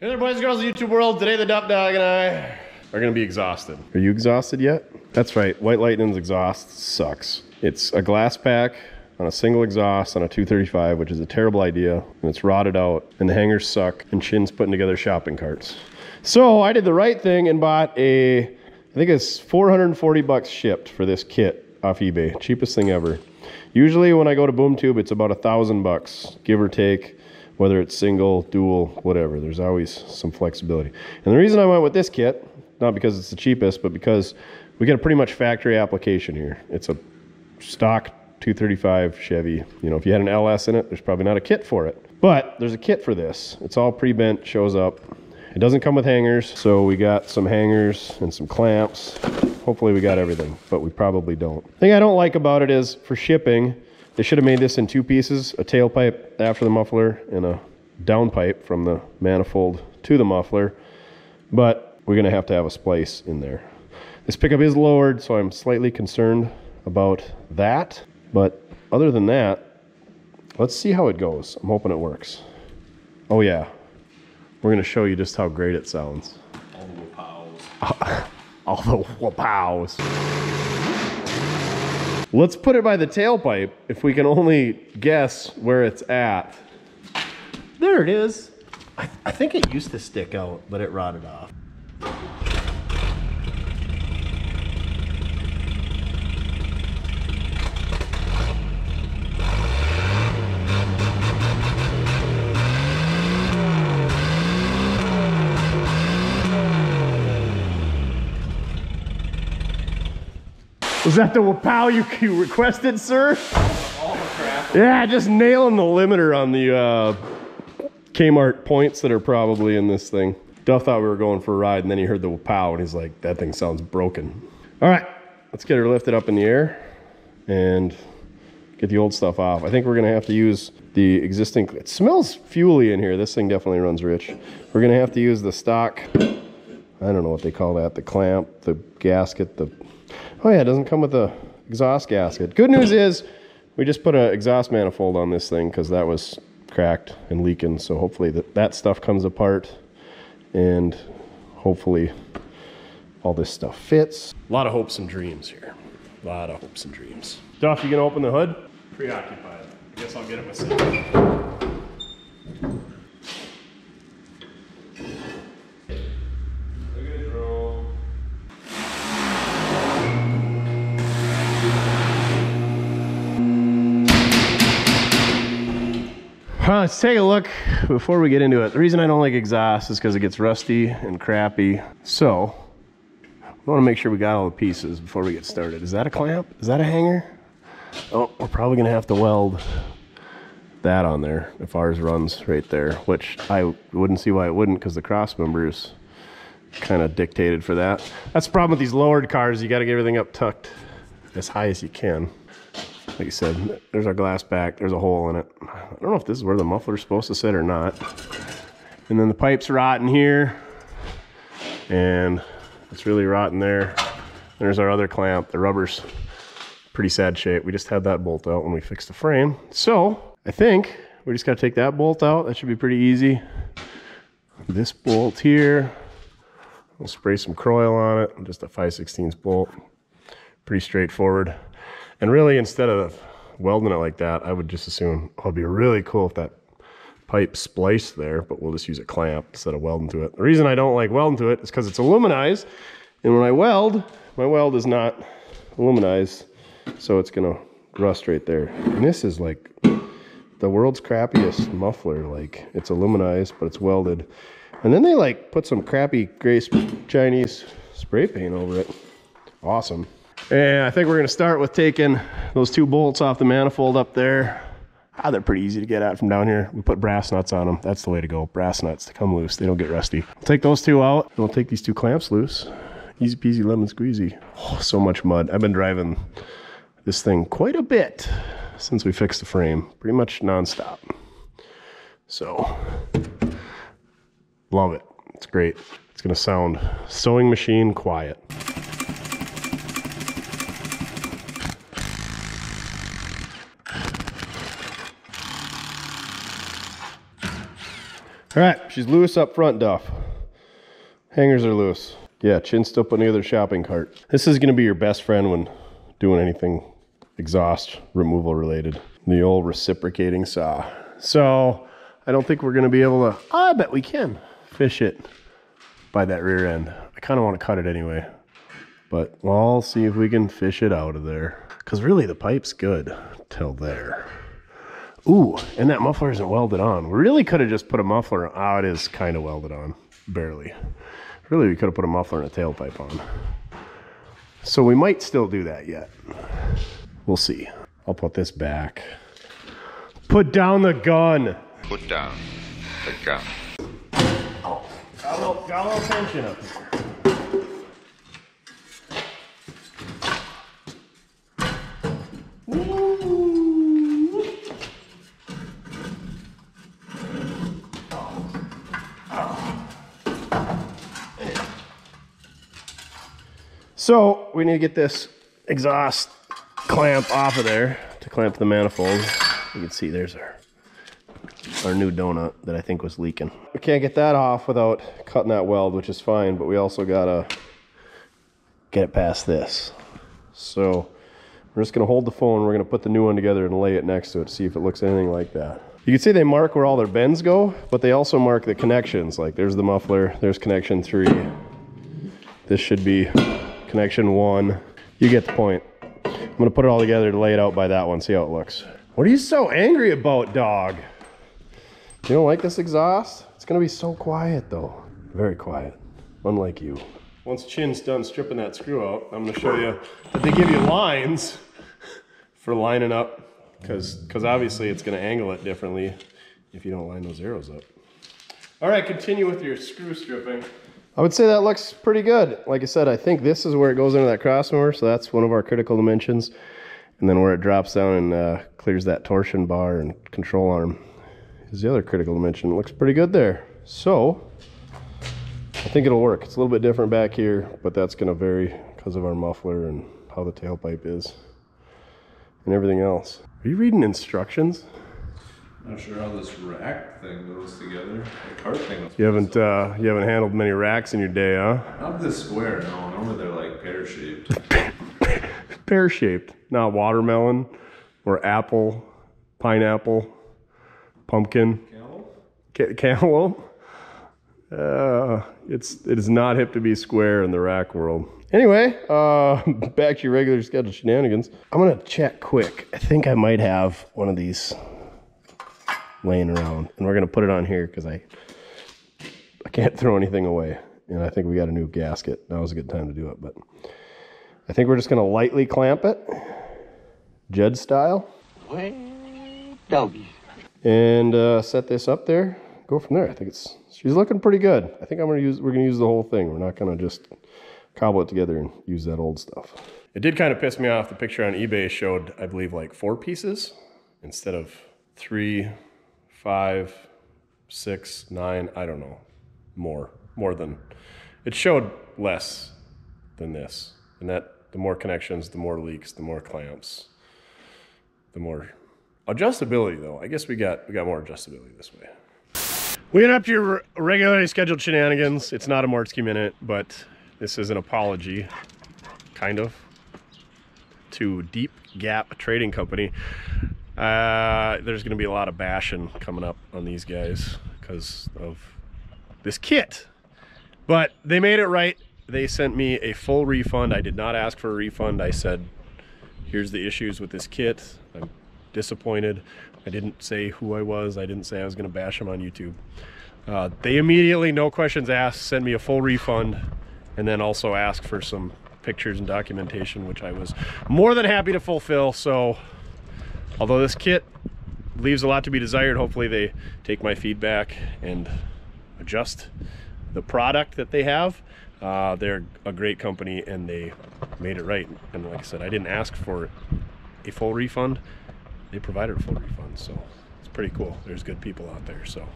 Hey there, boys and girls of YouTube world. Today the Dup Dog and I are gonna be exhausted. Are you exhausted yet? That's right, White Lightning's exhaust sucks. It's a glass pack on a single exhaust on a 235, which is a terrible idea, and it's rotted out, and the hangers suck, and Shin's putting together shopping carts. So I did the right thing and bought I think it's 440 bucks shipped for this kit off eBay. Cheapest thing ever. Usually when I go to Boom Tube, it's about $1,000, give or take. Whether it's single, dual, whatever, there's always some flexibility. And the reason I went with this kit, not because it's the cheapest, but because we get a pretty much factory application here. It's a stock 235 Chevy. You know, if you had an LS in it, there's probably not a kit for it. But there's a kit for this. It's all pre-bent, shows up. It doesn't come with hangers, so we got some hangers and some clamps. Hopefully we got everything, but we probably don't. The thing I don't like about it is, for shipping, they should have made this in two pieces, a tailpipe after the muffler and a downpipe from the manifold to the muffler, but we're gonna have to have a splice in there. This pickup is lowered, so I'm slightly concerned about that, but other than that, let's see how it goes. I'm hoping it works. Oh yeah, we're gonna show you just how great it sounds. All the whoop-pows. All the whoop-pows. Let's put it by the tailpipe if we can only guess where it's at. There it is. I think it used to stick out, but it rotted off. Was that the Wapow you requested, sir? All the crap. Yeah, just nailing the limiter on the Kmart points that are probably in this thing. Duff thought we were going for a ride, and then he heard the Wapow, and he's like, that thing sounds broken. All right, let's get her lifted up in the air and get the old stuff off. I think we're gonna have to use the existing, it smells fuely in here. This thing definitely runs rich. We're gonna have to use the stock, I don't know what they call that, the clamp, the gasket, oh yeah, it doesn't come with a exhaust gasket. Good news is we just put an exhaust manifold on this thing because that was cracked and leaking. So hopefully that stuff comes apart and hopefully all this stuff fits. A lot of hopes and dreams here. A lot of hopes and dreams. Duff, you gonna open the hood? Preoccupied. I guess I'll get it myself. Let's take a look before we get into it. The reason I don't like exhaust is because it gets rusty and crappy. So, we want to make sure we got all the pieces before we get started. Is that a clamp? Is that a hanger? Oh, we're probably going to have to weld that on there if ours runs right there, which I wouldn't see why it wouldn't because the cross member is kind of dictated for that. That's the problem with these lowered cars. You got to get everything up tucked as high as you can. Like I said, there's our glass back, there's a hole in it. I don't know if this is where the muffler's supposed to sit or not. And then the pipe's rotten here, and it's really rotten there. There's our other clamp, the rubber's pretty sad shape. We just had that bolt out when we fixed the frame. So, I think we just gotta take that bolt out. That should be pretty easy. This bolt here, we'll spray some Kroil on it, just a 5/16 bolt. Pretty straightforward. And really, instead of welding it like that, I would just assume, oh, it'd be really cool if that pipe spliced there, but we'll just use a clamp instead of welding to it. The reason I don't like welding to it is because it's aluminized, and when I weld, my weld is not aluminized, so it's gonna rust right there. And this is like the world's crappiest muffler. Like, it's aluminized, but it's welded. And then they like put some crappy gray Chinese spray paint over it. Awesome. And I think we're gonna start with taking those two bolts off the manifold up there. They're pretty easy to get at from down here. We put brass nuts on them. That's the way to go. Brass nuts to come loose. They don't get rusty. We'll take those two out, and we'll take these two clamps loose. Easy peasy lemon squeezy. Oh, so much mud. I've been driving this thing quite a bit since we fixed the frame. Pretty much nonstop. So, love it. It's great. It's gonna sound sewing machine quiet. All right, she's loose up front, Duff. Hangers are loose. Yeah, chin still put in the other shopping cart. This is gonna be your best friend when doing anything exhaust removal related. The old reciprocating saw. So I don't think we're gonna be able to, I bet we can fish it by that rear end. I kind of want to cut it anyway, but I'll see if we can fish it out of there. Cause really the pipe's good till there. Ooh, and that muffler isn't welded on. We really could have just put a muffler, oh, it is kind of welded on, barely. Really, we could have put a muffler and a tailpipe on. So we might still do that yet. We'll see. I'll put this back. Put down the gun. Put down the gun. Oh, got a little tension up here. So we need to get this exhaust clamp off of there to clamp the manifold. You can see there's our new donut that I think was leaking. We can't get that off without cutting that weld, which is fine, but we also gotta get it past this. So we're just gonna hold the phone, we're gonna put the new one together and lay it next to it, see if it looks anything like that. You can see they mark where all their bends go, but they also mark the connections. Like there's the muffler, there's connection 3. This should be connection 1. You get the point. I'm gonna put it all together to lay it out by that one, see how it looks. What are you so angry about, dog? You don't like this exhaust? It's gonna be so quiet though. Very quiet, unlike you. Once Chin's done stripping that screw out, I'm gonna show you that they give you lines for lining up, because obviously it's gonna angle it differently if you don't line those arrows up. All right, continue with your screw stripping. I would say that looks pretty good. Like I said, I think this is where it goes into that crossmover, so that's one of our critical dimensions. And then where it drops down and clears that torsion bar and control arm is the other critical dimension. It looks pretty good there. So I think it'll work. It's a little bit different back here, but that's gonna vary because of our muffler and how the tailpipe is and everything else. Are you reading instructions? Not sure how this rack thing goes together. The cart thing. You haven't handled many racks in your day, huh? Not this square, no. Normally they're like pear-shaped. Pear-shaped, not watermelon or apple, pineapple, pumpkin, cantaloupe. It is not hip to be square in the rack world. Anyway, back to your regular scheduled shenanigans. I'm gonna check quick. I think I might have one of these laying around, and we're gonna put it on here because I can't throw anything away, and I think we got a new gasket. That was a good time to do it, but I think we're just gonna lightly clamp it, Judd style. Well, doggy. And set this up there. Go from there. I think she's looking pretty good. I think we're gonna use the whole thing. We're not gonna just cobble it together and use that old stuff. It did kind of piss me off. The picture on eBay showed, I believe, like 4 pieces instead of 3, 5, 6, 9. I don't know. More than it showed less than this. And that the more connections, the more leaks, the more clamps, the more adjustability though. I guess we got more adjustability this way. We get up to your regularly scheduled shenanigans. It's not a Mortsky Minute, but this is an apology, kind of, to Deep Gap Trading Company. There's gonna be a lot of bashing coming up on these guys because of this kit, but they made it right. They sent me a full refund. I did not ask for a refund. I said, here's the issues with this kit. I'm disappointed. I didn't say who I was. I didn't say I was gonna bash them on YouTube. They immediately, no questions asked, sent me a full refund and then also asked for some pictures and documentation, which I was more than happy to fulfill. So although this kit leaves a lot to be desired, hopefully they take my feedback and adjust the product that they have. They're a great company and they made it right. And like I said, I didn't ask for a full refund. They provided a full refund, so it's pretty cool. There's good people out there. So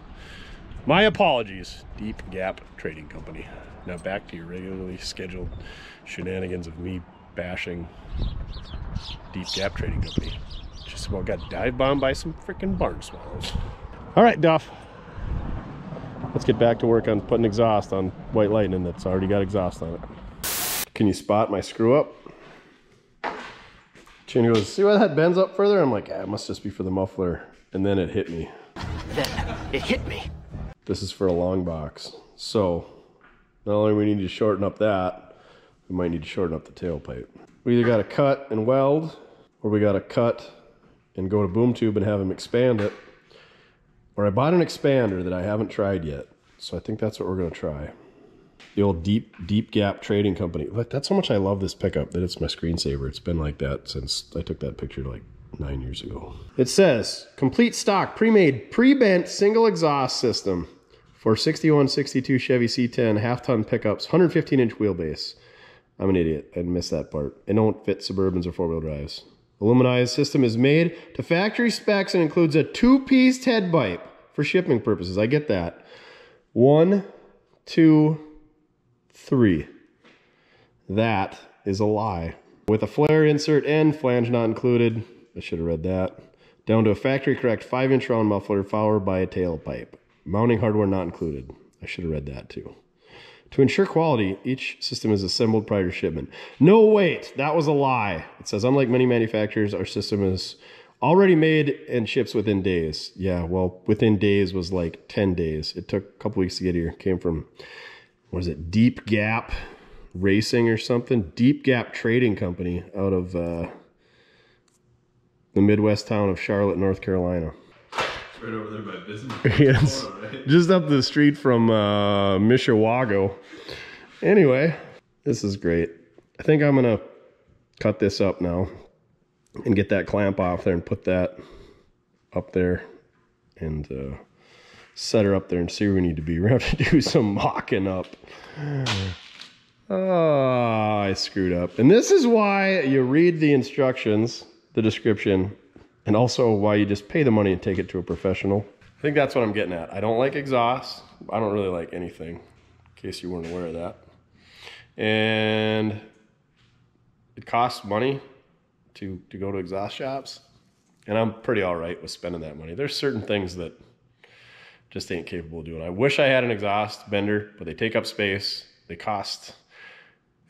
my apologies, Deep Gap Trading Company. Now back to your regularly scheduled shenanigans of me bashing Deep Gap Trading Company. Just about got dive bombed by some freaking barn swallows. All right, Duff. Let's get back to work on putting exhaust on White Lightning that's already got exhaust on it. Can you spot my screw up? Chin goes, see why that bends up further? I'm like, it must just be for the muffler. And then it hit me. Then it hit me. This is for a long box. So not only do we need to shorten up that, we might need to shorten up the tailpipe. We either got to cut and weld, or we got to cut and go to boom tube and have him expand it. Or I bought an expander that I haven't tried yet. So I think that's what we're going to try. The old Deep Gap Trading Company. Look, that's how much I love this pickup that it's my screensaver. It's been like that since I took that picture like 9 years ago. It says, complete stock, pre-made, pre-bent single exhaust system for 61, 62 Chevy C10 half-ton pickups, 115-inch wheelbase. I'm an idiot. I missed that part. It don't fit Suburbans or four-wheel drives. Aluminized system is made to factory specs and includes a 2-piece head pipe for shipping purposes. I get that. 1, 2, 3. That is a lie. With a flare insert end, flange not included. I should have read that. Down to a factory correct 5-inch round muffler followed by a tailpipe. Mounting hardware not included. I should have read that too. To ensure quality, each system is assembled prior to shipment. No, wait, that was a lie. It says, unlike many manufacturers, our system is already made and ships within days. Yeah, well, within days was like 10 days. It took a couple weeks to get here. It came from, what is it, Deep Gap Racing or something? Deep Gap Trading Company out of the Midwest town of Charlotte, North Carolina. It's right over there by business. Yes, Right? just up the street from Mishawaka. Anyway, this is great. I think I'm going to cut this up now and get that clamp off there and put that up there and set her up there and see where we need to be. We're going to have to do some mocking up. Oh, I screwed up. And this is why you read the instructions, the description, and also why you just pay the money and take it to a professional. I think that's what I'm getting at. I don't like exhaust. I don't really like anything, in case you weren't aware of that. And it costs money to go to exhaust shops. And I'm pretty all right with spending that money. There's certain things that just ain't capable of doing. I wish I had an exhaust bender, but they take up space. They cost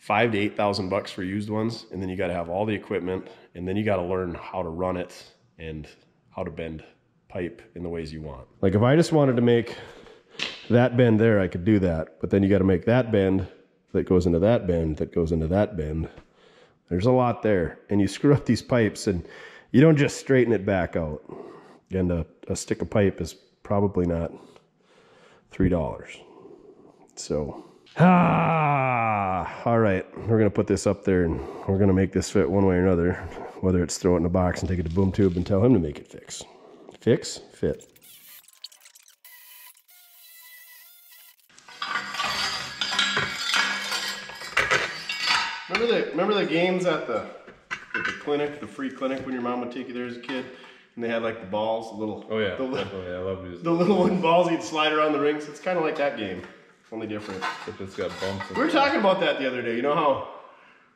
$5,000 to $8,000 for used ones. And then you got to have all the equipment. And then you got to learn how to run it and how to bend pipe in the ways you want. Like if I just wanted to make that bend there, I could do that. But then you got to make that bend that goes into that bend that goes into that bend. There's a lot there. And you screw up these pipes and you don't just straighten it back out. And a stick of pipe is probably not $3. So, all right. We're going to put this up there and we're going to make this fit one way or another. Whether it's throw it in a box and take it to boom tube and tell him to make it fix. Fix, fit. Remember the games at the clinic, the free clinic when your mom would take you there as a kid, and they had like the balls, the little Oh yeah, definitely. I love using the little wooden balls you'd slide around the rings. It's kind of like that game, only different. Except it's got bumps. We were talking about that the other day. You know how,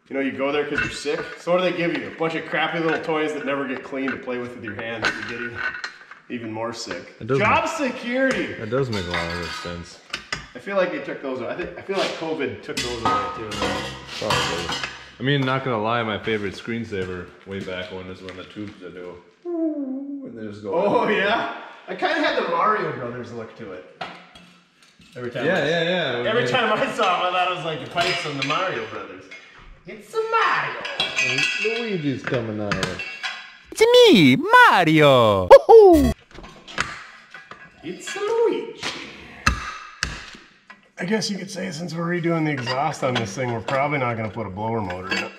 you go there because you're sick. So what do they give you? A bunch of crappy little toys that never get clean to play with your hands. That get you even more sick. Job security. That does make a lot of sense. I feel like they took those. I feel like COVID took those away too. Probably. I mean, not gonna lie, my favorite screensaver way back when is when the tubes that do. And they just go. Oh yeah, I kind of had the Mario Brothers look to it. Every time. Yeah. Every time I saw them, I thought it was like the pipes on the Mario Brothers. It's a Mario. Luigi's coming out of it. It's me, Mario! It's a Luigi. I guess you could say since we're redoing the exhaust on this thing, we're probably not going to put a blower motor in it.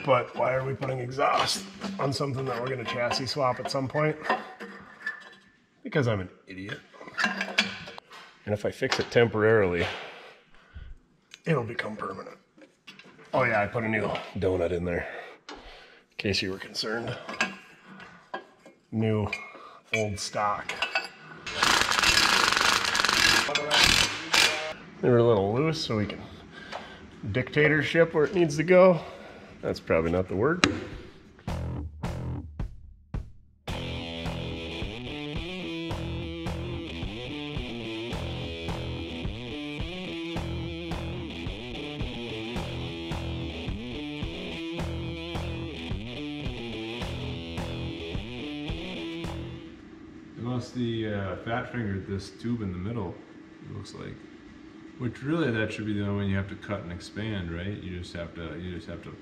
But why are we putting exhaust on something that we're going to chassis swap at some point? Because I'm an idiot. And if I fix it temporarily, it'll become permanent. Oh yeah, I put a new donut in there, in case you were concerned. New, old stock. They were a little loose, so we can dictatorship where it needs to go. That's probably not the word. the fat finger at this tube in the middle, it looks like. Which really, that should be the only one you have to cut and expand, right? You just have to.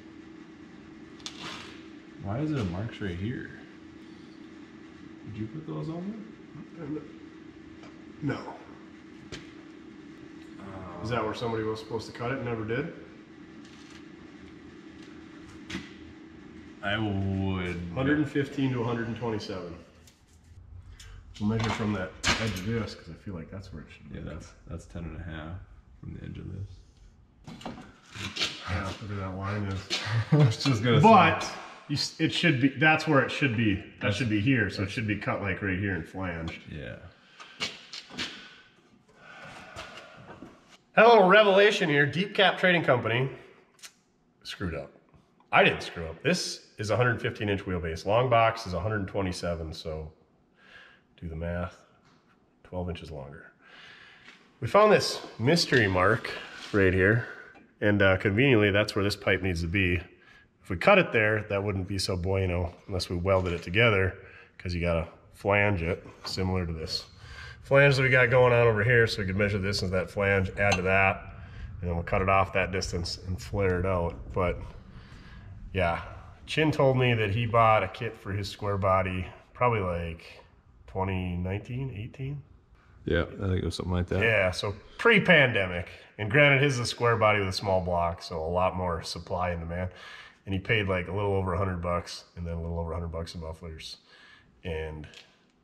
Why is it marks right here? Did you put those on there? No. Is that where somebody was supposed to cut it and never did? I would. 115 to 127. We'll measure from that edge of this because I feel like that's where it should be. Yeah, that's 10.5 from the edge of this. Yeah, look at that line is. I was just gonna But it should be. That's where it should be. That should be here. So it should be cut like right here and flanged. Yeah. Had a little revelation here. Deep Cap Trading Company screwed up. I didn't screw up. This is a 115-inch wheelbase. Long box is 127, so do the math. 12 inches longer. We found this mystery mark right here, and conveniently, that's where this pipe needs to be. If we cut it there, that wouldn't be so bueno unless we welded it together, because you gotta flange it, similar to this flange that we got going on over here, so we could measure this as that flange, add to that, and then we'll cut it off that distance and flare it out. But yeah, Chin told me that he bought a kit for his square body probably like 2019, 18? Yeah, I think it was something like that. Yeah, so pre-pandemic. And granted, his is a square body with a small block, so a lot more supply and demand. And he paid like a little over $100 and then a little over $100 in mufflers. And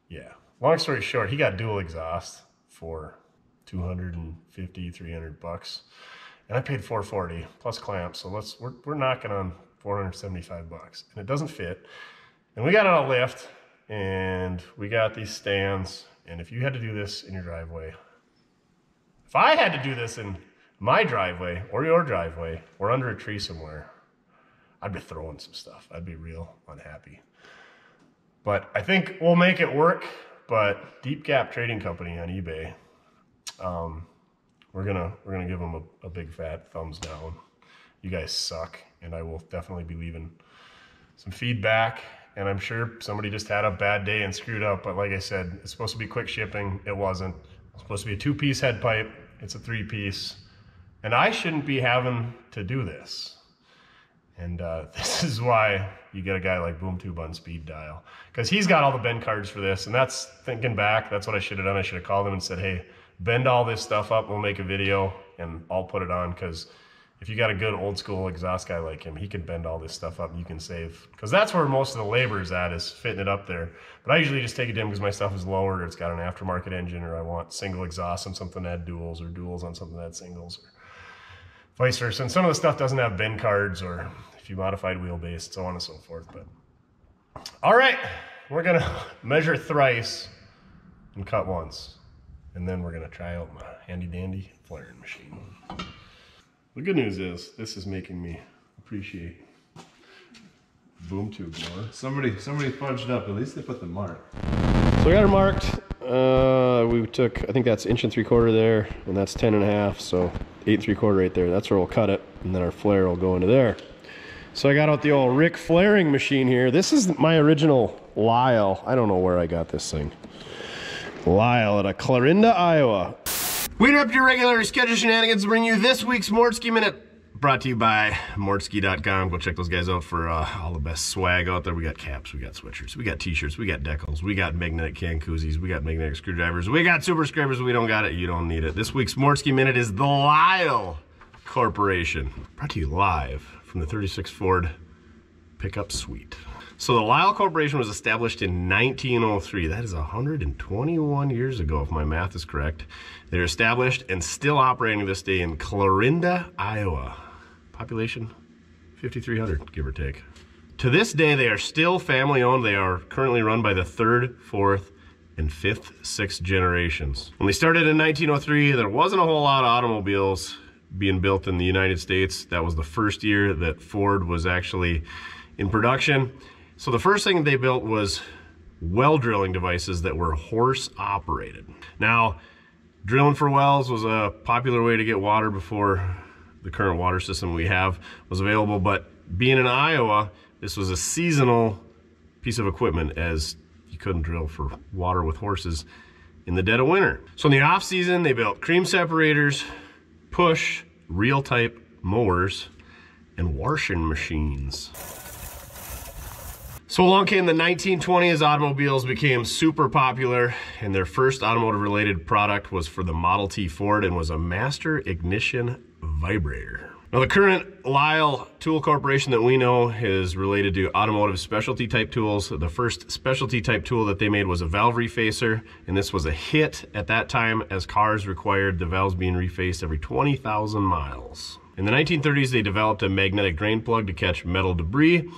yeah, long story short, he got dual exhaust for $250, $300. And I paid $440 plus clamps. So we're knocking on $475, and it doesn't fit. And we got it on a lift, and we got these stands. And if you had to do this in your driveway, if I had to do this in my driveway or your driveway or under a tree somewhere, I'd be throwing some stuff. I'd be real unhappy. But I think we'll make it work. But Deep Cap Trading Company on eBay, we're gonna give them a big fat thumbs down. You guys suck, and I will definitely be leaving some feedback. And I'm sure somebody just had a bad day and screwed up. But like I said, it's supposed to be quick shipping. It wasn't. It's supposed to be a 2-piece head pipe. It's a 3-piece. And I shouldn't be having to do this. And this is why you get a guy like BoomTube on speed dial. Because he's got all the bend cards for this. And that's, thinking back, that's what I should have done. I should have called him and said, hey, bend all this stuff up. We'll make a video and I'll put it on. Because if you got a good old school exhaust guy like him, he can bend all this stuff up and you can save. Because that's where most of the labor is at, is fitting it up there. But I usually just take it to him because my stuff is lowered, or it's got an aftermarket engine, or I want single exhaust on something that had duals, or duals on something that had singles, or vice versa. And some of the stuff doesn't have bend cards, or if you modified wheelbase, so on and so forth. But all right, we're gonna measure thrice and cut once. And then we're gonna try out my handy dandy flaring machine. The good news is, this is making me appreciate BoomTube more. Somebody fudged up. At least they put the mark. So we got her marked. We took, I think that's 1 3/4 there, and that's 10.5, so 8 3/4 right there. That's where we'll cut it, and then our flare will go into there. So I got out the old Rick flaring machine here. This is my original Lyle. I don't know where I got this thing. Lyle at a Clarinda, Iowa. We interrupt your regular scheduled shenanigans to bring you this week's Mortski Minute, brought to you by Mortski.com. Go check those guys out for all the best swag out there. We got caps, we got sweatshirts, we got t-shirts, we got decals, we got magnetic can koozies, we got magnetic screwdrivers, we got super scrapers. We don't got it, you don't need it. This week's Mortski Minute is the Lyle Corporation, brought to you live from the 36 Ford pickup suite. So the Lyle Corporation was established in 1903. That is 121 years ago, if my math is correct. They're established and still operating to this day in Clarinda, Iowa. Population 5,300, give or take. To this day, they are still family owned. They are currently run by the 3rd, 4th, and 5th, 6th generations. When they started in 1903, there wasn't a whole lot of automobiles being built in the United States. That was the first year that Ford was actually in production. So the first thing they built was well drilling devices that were horse operated. Now, drilling for wells was a popular way to get water before the current water system we have was available, but being in Iowa, this was a seasonal piece of equipment, as you couldn't drill for water with horses in the dead of winter. So in the off season, they built cream separators, push, reel type mowers, and washing machines. So along came the 1920s, automobiles became super popular, and their first automotive related product was for the Model T Ford and was a master ignition vibrator. Now the current Lyle Tool Corporation that we know is related to automotive specialty type tools. The first specialty type tool that they made was a valve refacer, and this was a hit at that time as cars required the valves being refaced every 20,000 miles. In the 1930s, they developed a magnetic drain plug to catch metal debris.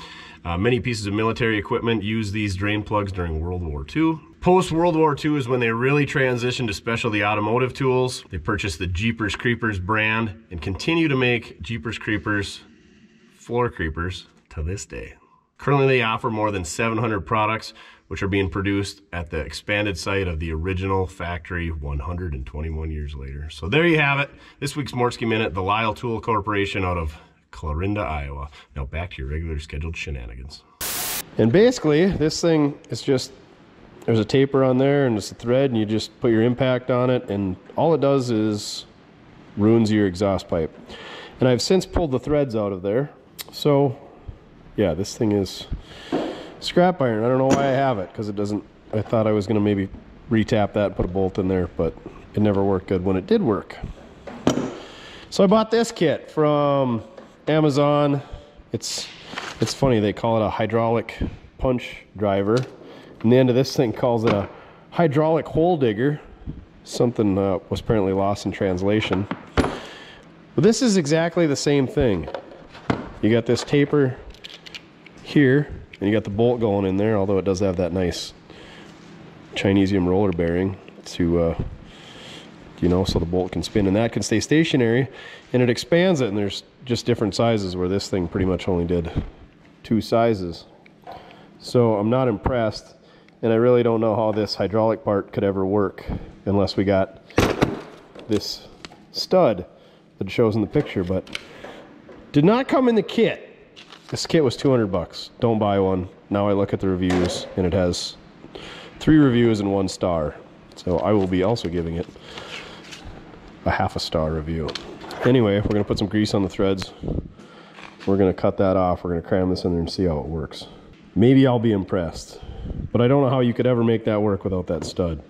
Many pieces of military equipment used these drain plugs during World War II. Post-World War II is when they really transitioned to specialty automotive tools. They purchased the Jeepers Creepers brand and continue to make Jeepers Creepers floor creepers to this day. Currently, they offer more than 700 products, which are being produced at the expanded site of the original factory 121 years later. So there you have it. This week's Mortske Minute, the Lyle Tool Corporation out of Clarinda, Iowa. Now back to your regular scheduled shenanigans. And basically, this thing is just, there's a taper on there and it's a thread, and you just put your impact on it, and all it does is ruins your exhaust pipe. And I've since pulled the threads out of there. So yeah, this thing is scrap iron. I don't know why I have it, because it doesn't, I thought I was going to maybe retap that and put a bolt in there, but it never worked good when it did work. So I bought this kit from Amazon. It's funny, they call it a hydraulic punch driver, and the end of this thing calls it a hydraulic hole digger. Something was apparently lost in translation. But this is exactly the same thing. You got this taper here, and you got the bolt going in there, although it does have that nice Chinesium roller bearing to you know, so the bolt can spin and that can stay stationary, and it expands it, and there's just different sizes, where this thing pretty much only did 2 sizes. So I'm not impressed, and I really don't know how this hydraulic part could ever work unless we got this stud that shows in the picture, but did not come in the kit. This kit was 200 bucks. Don't buy one. Now I look at the reviews, and it has 3 reviews and 1 star. So I will be also giving it a half a star review. Anyway, we're going to put some grease on the threads. We're going to cut that off. We're going to cram this in there and see how it works. Maybe I'll be impressed, but I don't know how you could ever make that work without that stud,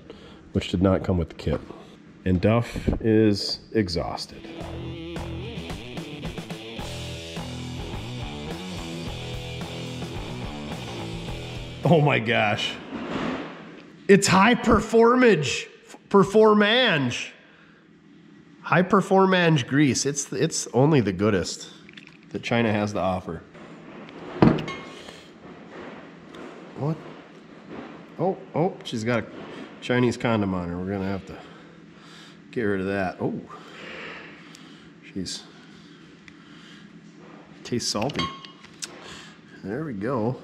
which did not come with the kit. And Duff is exhausted. Oh my gosh. It's high performance. High performance grease. It's only the goodest that China has to offer. What? Oh, she's got a Chinese condom on her. We're gonna have to get rid of that. Oh, tastes salty. There we go.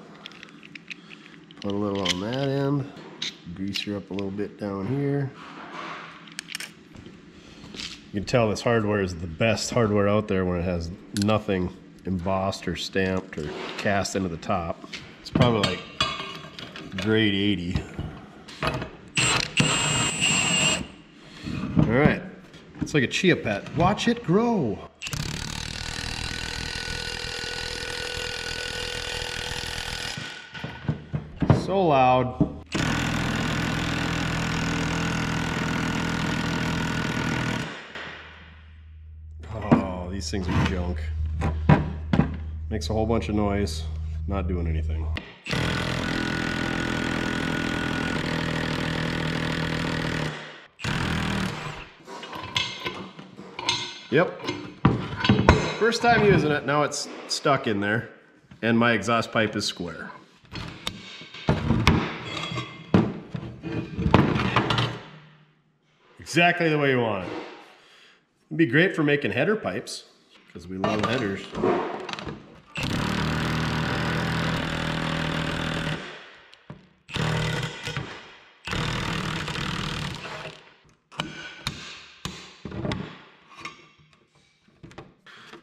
Put a little on that end. Grease her up a little bit down here. You can tell this hardware is the best hardware out there when it has nothing embossed or stamped or cast into the top. It's probably like grade 80. All right, it's like a chia pet. Watch it grow. So loud. Oh, these things are junk. Makes a whole bunch of noise, not doing anything. Yep. First time using it, now it's stuck in there, and my exhaust pipe is square. Exactly the way you want it. It'd be great for making header pipes, because we love headers.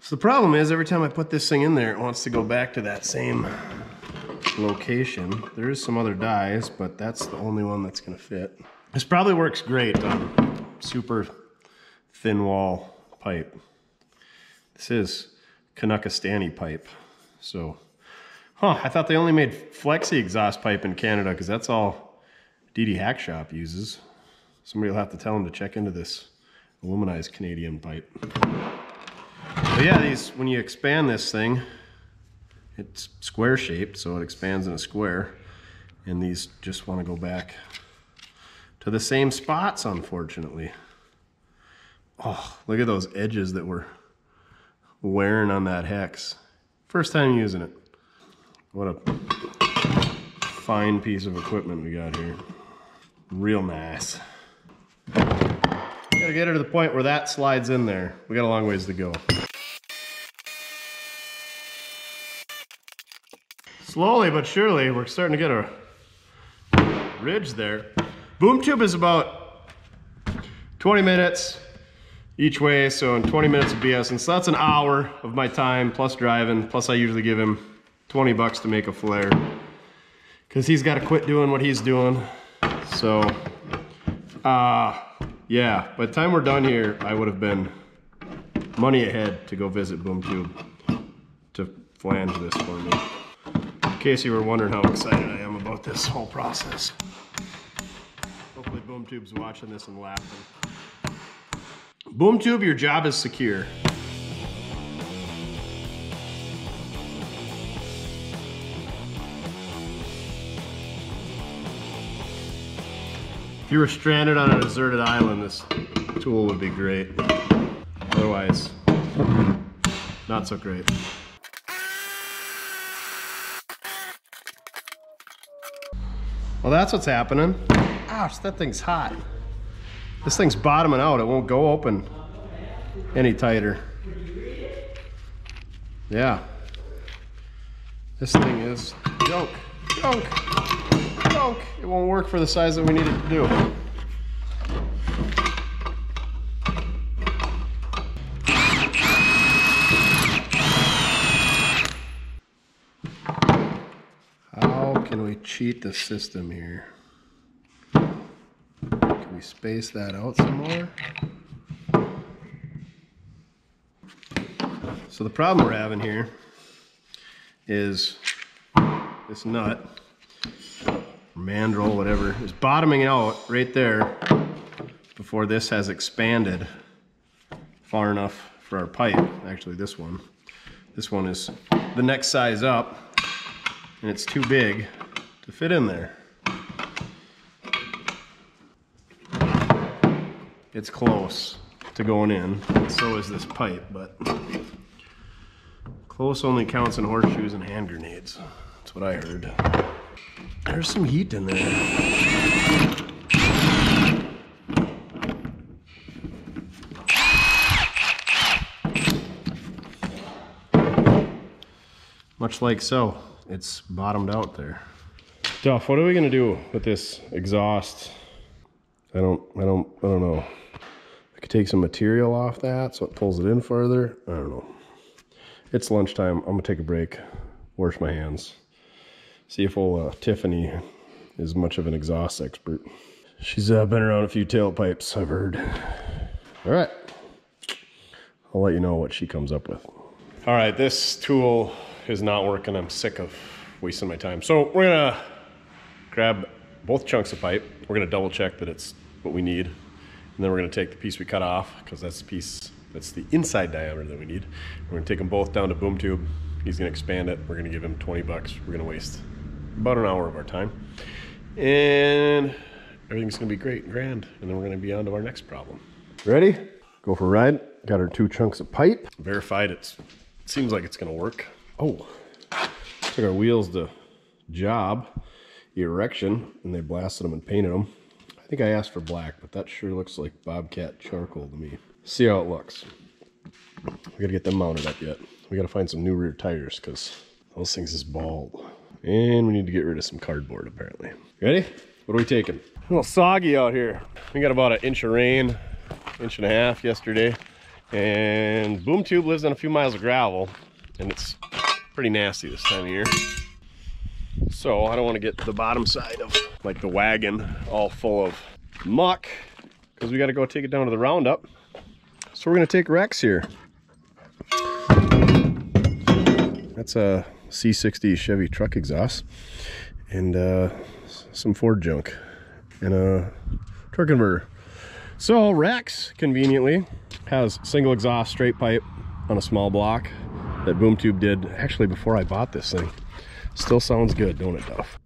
So the problem is, every time I put this thing in there, it wants to go back to that same location. There is some other dies, but that's the only one that's gonna fit. This probably works great on super thin wall pipe. This is Kanuckastani pipe. So, I thought they only made flexi exhaust pipe in Canada because that's all DD Hack Shop uses. Somebody will have to tell them to check into this aluminized Canadian pipe. But yeah, these, when you expand this thing, it's square shaped, so it expands in a square. And these just want to go back to the same spots, unfortunately. Oh, look at those edges that were wearing on that hex. First time using it. What a fine piece of equipment we got here. Real nice. Gotta get her to the point where that slides in there. We got a long ways to go. Slowly but surely, we're starting to get a ridge there. Boom tube is about 20 minutes each way, so in 20 minutes of BS, and so that's an hour of my time plus driving, plus I usually give him 20 bucks to make a flare because he's got to quit doing what he's doing. So yeah, by the time we're done here, I would have been money ahead to go visit Boom Tube to flange this for me. In case you were wondering how excited I am about this whole process. Hopefully Boom Tube's watching this and laughing. Boom Tube, your job is secure. If you were stranded on a deserted island, this tool would be great. Otherwise, not so great. Well, that's what's happening. Ouch, that thing's hot. This thing's bottoming out. It won't go open any tighter. Yeah. This thing is junk, junk, junk. It won't work for the size that we need it to do. How can we cheat the system here? Can we space that out some more? So the problem we're having here is this nut, mandrel, whatever, is bottoming out right there before this has expanded far enough for our pipe. Actually, this one. This one is the next size up, and it's too big to fit in there. It's close to going in, and so is this pipe, but close only counts in horseshoes and hand grenades. That's what I heard. There's some heat in there. Much like so, it's bottomed out there. Duff, what are we gonna do with this exhaust? I don't know. I could take some material off that so it pulls it in further. I don't know. It's lunchtime. I'm gonna take a break, wash my hands, see if old Tiffany is much of an exhaust expert. She's been around a few tailpipes, I've heard. All right, I'll let you know what she comes up with. All right, this tool is not working. I'm sick of wasting my time. So we're gonna grab both chunks of pipe. We're gonna double check that it's what we need. And then we're gonna take the piece we cut off, because that's the piece, that's the inside diameter that we need. We're gonna take them both down to Boom Tube. He's gonna expand it. We're gonna give him 20 bucks. We're gonna waste about an hour of our time. And everything's gonna be great and grand. And then we're gonna be on to our next problem. Ready? Go for a ride. Got our 2 chunks of pipe. Verified it seems like it's gonna work. Oh, took our wheels to job erection, and they blasted them and painted them. I think I asked for black, but that sure looks like Bobcat charcoal to me. See how it looks. We gotta get them mounted up yet. We gotta find some new rear tires because those things is bald. And we need to get rid of some cardboard apparently. Ready? What are we taking? A little soggy out here. We got about 1 inch of rain, 1.5 inches yesterday. And Boom Tube lives on a few miles of gravel, and it's pretty nasty this time of year. So I don't want to get the bottom side of like the wagon all full of muck because we got to go take it down to the roundup. So we're going to take Rex here. That's a C60 Chevy truck exhaust and some Ford junk and a truck converter. So Rex conveniently has single exhaust straight pipe on a small block that Boom Tube did actually before I bought this thing. Still sounds good, don't it, Duff?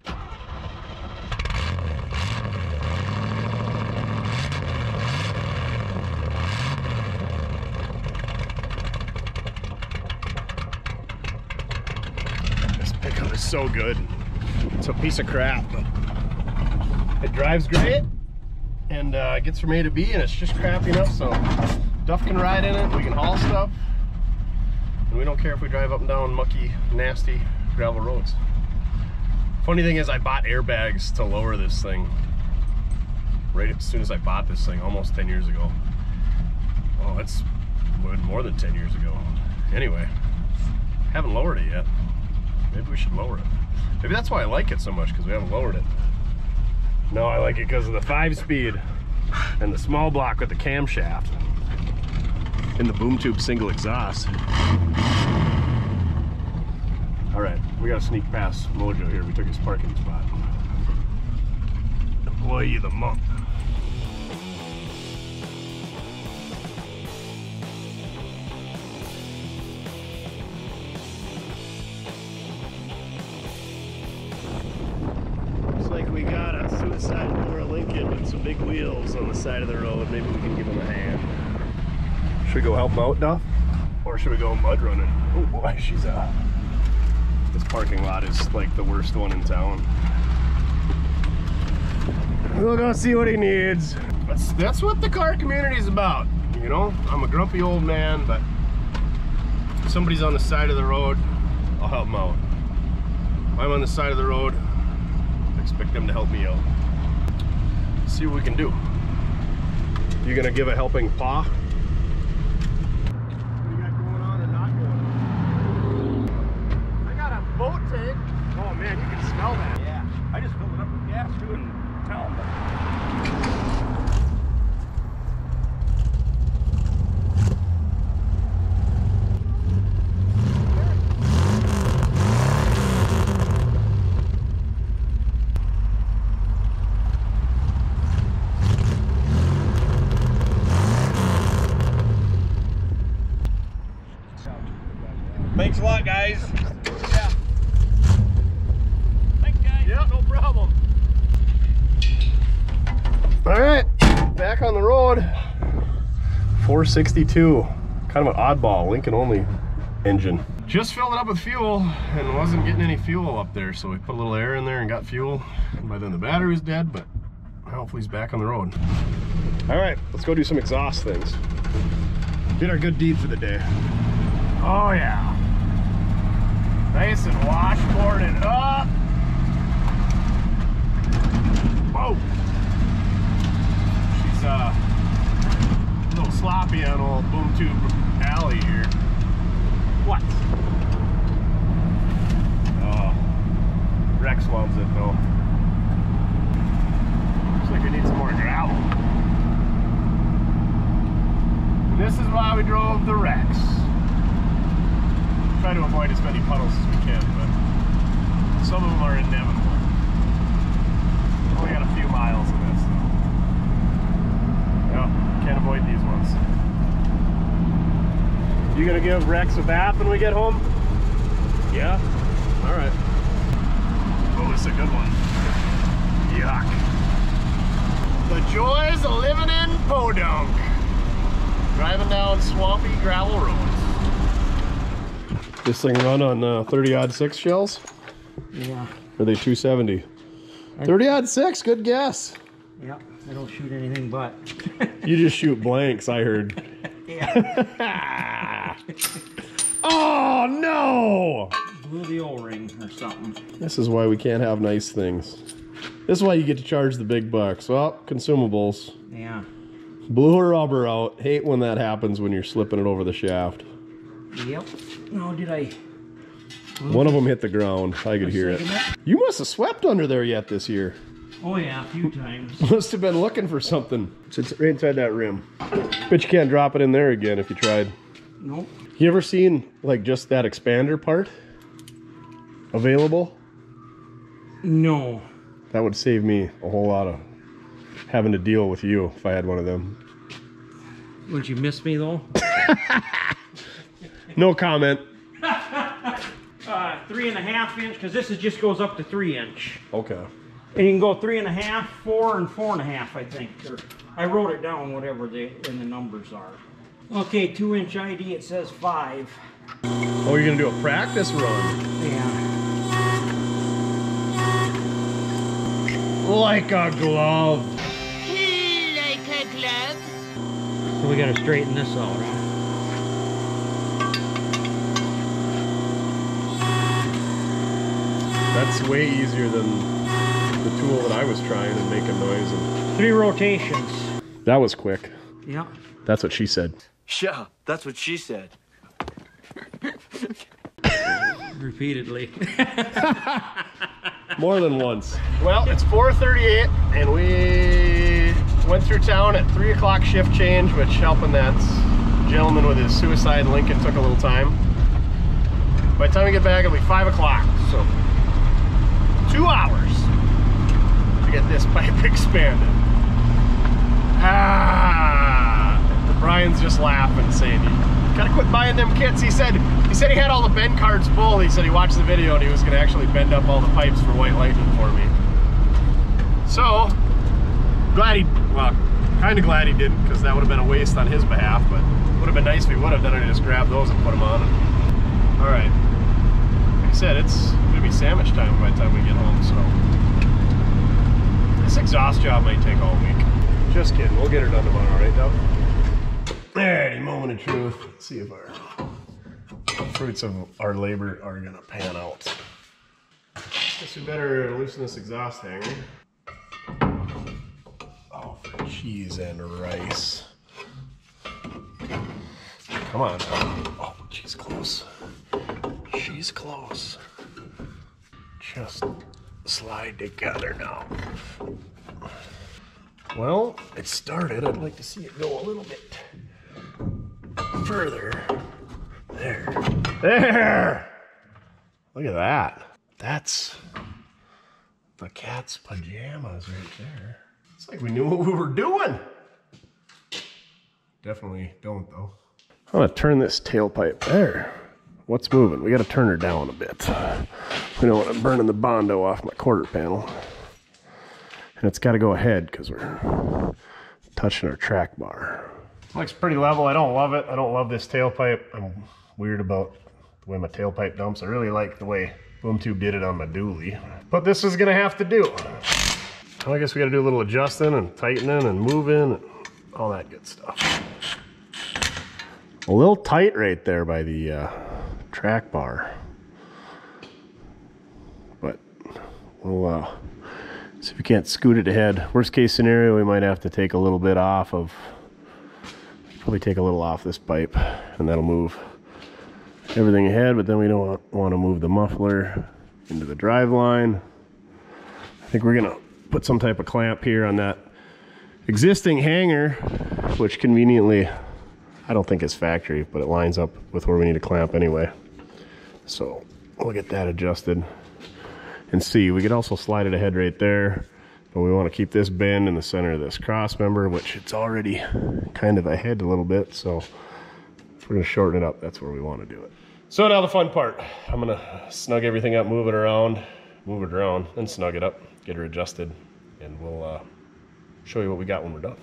This pickup is so good. It's a piece of crap, but it drives great and gets from A to B, and it's just crappy enough so Duff can ride in it, we can haul stuff, and we don't care if we drive up and down mucky, nasty gravel roads. Funny thing is, I bought airbags to lower this thing right as soon as I bought this thing, almost 10 years ago. Oh, it's more than 10 years ago. Anyway, haven't lowered it yet. Maybe we should lower it. Maybe that's why I like it so much, because we haven't lowered it. No, I like it because of the 5-speed and the small block with the camshaft and the Boom Tube single exhaust. All right, we got to sneak past Mojo here. We took his parking spot. Employee of the month. Looks like we got a suicide Laura Lincoln with some big wheels on the side of the road. Maybe we can give him a hand. Should we go help him out, Duff? Or should we go mud running? Oh boy, she's this parking lot is like the worst one in town. We'll go see what he needs. That's what the car community is about. You know, I'm a grumpy old man, but if somebody's on the side of the road, I'll help them out. If I'm on the side of the road, I expect them to help me out. Let's see what we can do. You gonna give a helping paw? What do you got going on and not going on? I got a boat tank. Oh man, you can smell that. Yeah, I just filled it up with gas too and tell them. Thanks a lot, guys. Yeah. Thanks, guys. Yeah, no problem. All right, back on the road. 462, kind of an oddball, Lincoln only engine. Just filled it up with fuel and wasn't getting any fuel up there, so we put a little air in there and got fuel. And by then the battery was dead, but hopefully he's back on the road. All right, let's go do some exhaust things. Did our good deed for the day. Oh yeah. Nice and washboarded up. Whoa. She's a little sloppy on old Boom Tube alley here. What? Oh, Rex loves it though. Looks like we need some more gravel. And this is why we drove the Rex. Try to avoid as many puddles as we can, but some of them are inevitable. Only got a few miles of this, though. Yeah, can't avoid these ones. You gonna give Rex a bath when we get home? Yeah? Alright. Oh, this is a good one. Yuck. The joys of living in Podunk. Driving down swampy gravel roads. This thing run on 30-06 shells? Yeah. Or are they 270? 30-06, good guess. Yep. I don't shoot anything but. You just shoot blanks, I heard. Yeah. Oh no! Blew the O-ring or something. This is why we can't have nice things. This is why you get to charge the big bucks. Well, consumables. Yeah. Blew a rubber out. Hate when that happens when you're slipping it over the shaft. Yep. No, did I One of them hit the ground. I could hear it. You must have swept under there yet this year. Oh yeah, a few times. Must have been looking for something. It's right inside that rim. Bet you can't drop it in there again if you tried. Nope. You ever seen like just that expander part available? No. That would save me a whole lot of having to deal with you if I had one of them. Wouldn't you miss me though? No comment. 3.5 inch, because this just goes up to 3 inch. Okay. And you can go 3.5, 4, and 4.5, I think. Or, I wrote it down, whatever the numbers are. Okay, 2-inch ID, it says 5. Oh, you're gonna do a practice run? Yeah. Like a glove. Like a glove. So we gotta straighten this out, huh? That's way easier than the tool that I was trying and making noise. And 3 rotations. that was quick. Yeah. That's what she said. Yeah, that's what she said. Repeatedly. More than once. Well, it's 4:38 and we went through town at 3 o'clock shift change, which helping that gentleman with his suicide in Lincoln took a little time. By the time we get back, it'll be 5 o'clock, so 2 hours to get this pipe expanded. Brian's just laughing, saying, "You gotta quit buying them kits." He said he had all the bend cards full. He said he watched the video and he was gonna actually bend up all the pipes for White Lightning for me. So, kind of glad he didn't, because that would have been a waste on his behalf, but would have been nice if he would have. Then I just grabbed those and put them on. All right. Like I said, it's gonna be sandwich time by the time we get home, so this exhaust job might take all week. Just kidding, we'll get her done tomorrow, right, Doug? Alrighty, moment of truth. Let's see if our fruits of our labor are gonna pan out. Guess we better loosen this exhaust hanger. Oh, for cheese and rice. Come on. Oh, she's close. She's close. Just slide together now. Well, it started. I'd like to see it go a little bit further. There. There! Look at that. That's the cat's pajamas right there. It's like we knew what we were doing. Definitely don't, though. I'm gonna turn this tailpipe there. What's moving? We gotta turn her down a bit. We don't want it burning the Bondo off my quarter panel. And it's gotta go ahead because we're touching our track bar. Looks pretty level. I don't love it. I don't love this tailpipe. I'm weird about the way my tailpipe dumps. I really like the way Boom Tube did it on my dually. But this is gonna have to do. Well, I guess we gotta do a little adjusting and tightening and moving and all that good stuff. A little tight right there by the track bar. But we'll see if we can't scoot it ahead. Worst case scenario, we might have to take a little bit off of, probably take a little off this pipe, and that'll move everything ahead, but then we don't want to move the muffler into the drive line. I think we're gonna put some type of clamp here on that existing hanger, which conveniently, I don't think is factory, but it lines up with where we need a clamp anyway. So we'll get that adjusted and see. We could also slide it ahead right there, but we want to keep this bend in the center of this cross member, which it's already kind of ahead a little bit. So if we're going to shorten it up, that's where we want to do it. So now the fun part. I'm going to snug everything up, move it around, then snug it up, get her adjusted, and we'll show you what we got when we're done.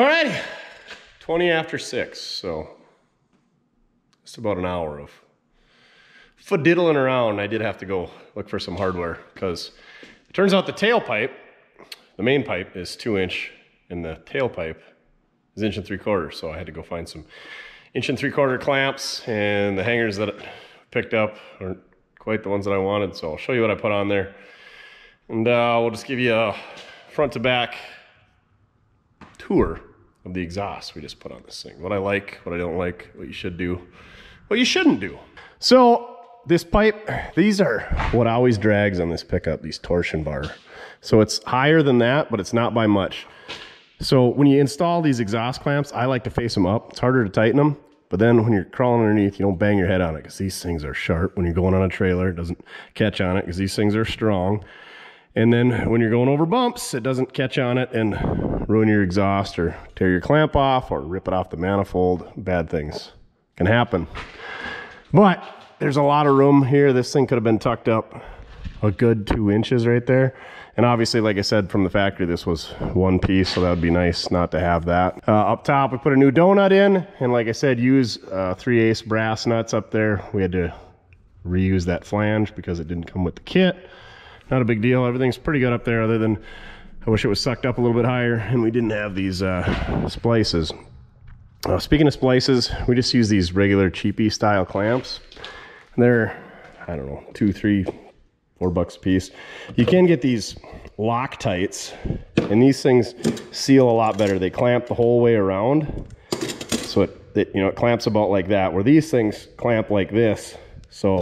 Alrighty, 20 after 6, so just about an hour of diddling around. I did have to go look for some hardware because it turns out the tailpipe, the main pipe is 2-inch and the tailpipe is 1 3/4. So I had to go find some 1 3/4 clamps, and the hangers that I picked up aren't quite the ones that I wanted. So I'll show you what I put on there, and we'll just give you a front to back tour of the exhaust we just put on this thing. What I like, what I don't like, what you should do, what you shouldn't do. So this pipe, these are what always drags on this pickup, these torsion bar. So it's higher than that, but it's not by much. So when you install these exhaust clamps, I like to face them up. It's harder to tighten them, but then when you're crawling underneath, you don't bang your head on it because these things are sharp. When you're going on a trailer, it doesn't catch on it because these things are strong. And then when you're going over bumps, it doesn't catch on it and ruin your exhaust or tear your clamp off or rip it off the manifold. Bad things can happen. But there's a lot of room here. This thing could have been tucked up a good 2 inches right there. And obviously, like I said, from the factory, this was one piece, so that would be nice not to have that. Up top, we put a new donut in, and like I said, use 3/8 brass nuts up there. We had to reuse that flange because it didn't come with the kit. Not a big deal. Everything's pretty good up there, other than I wish it was sucked up a little bit higher and we didn't have these splices. Speaking of splices, we just use these regular cheapy style clamps. They're, I don't know, $2, $3, $4 a piece. You can get these Loctites, and these things seal a lot better. They clamp the whole way around, so it clamps about like that. Where these things clamp like this, so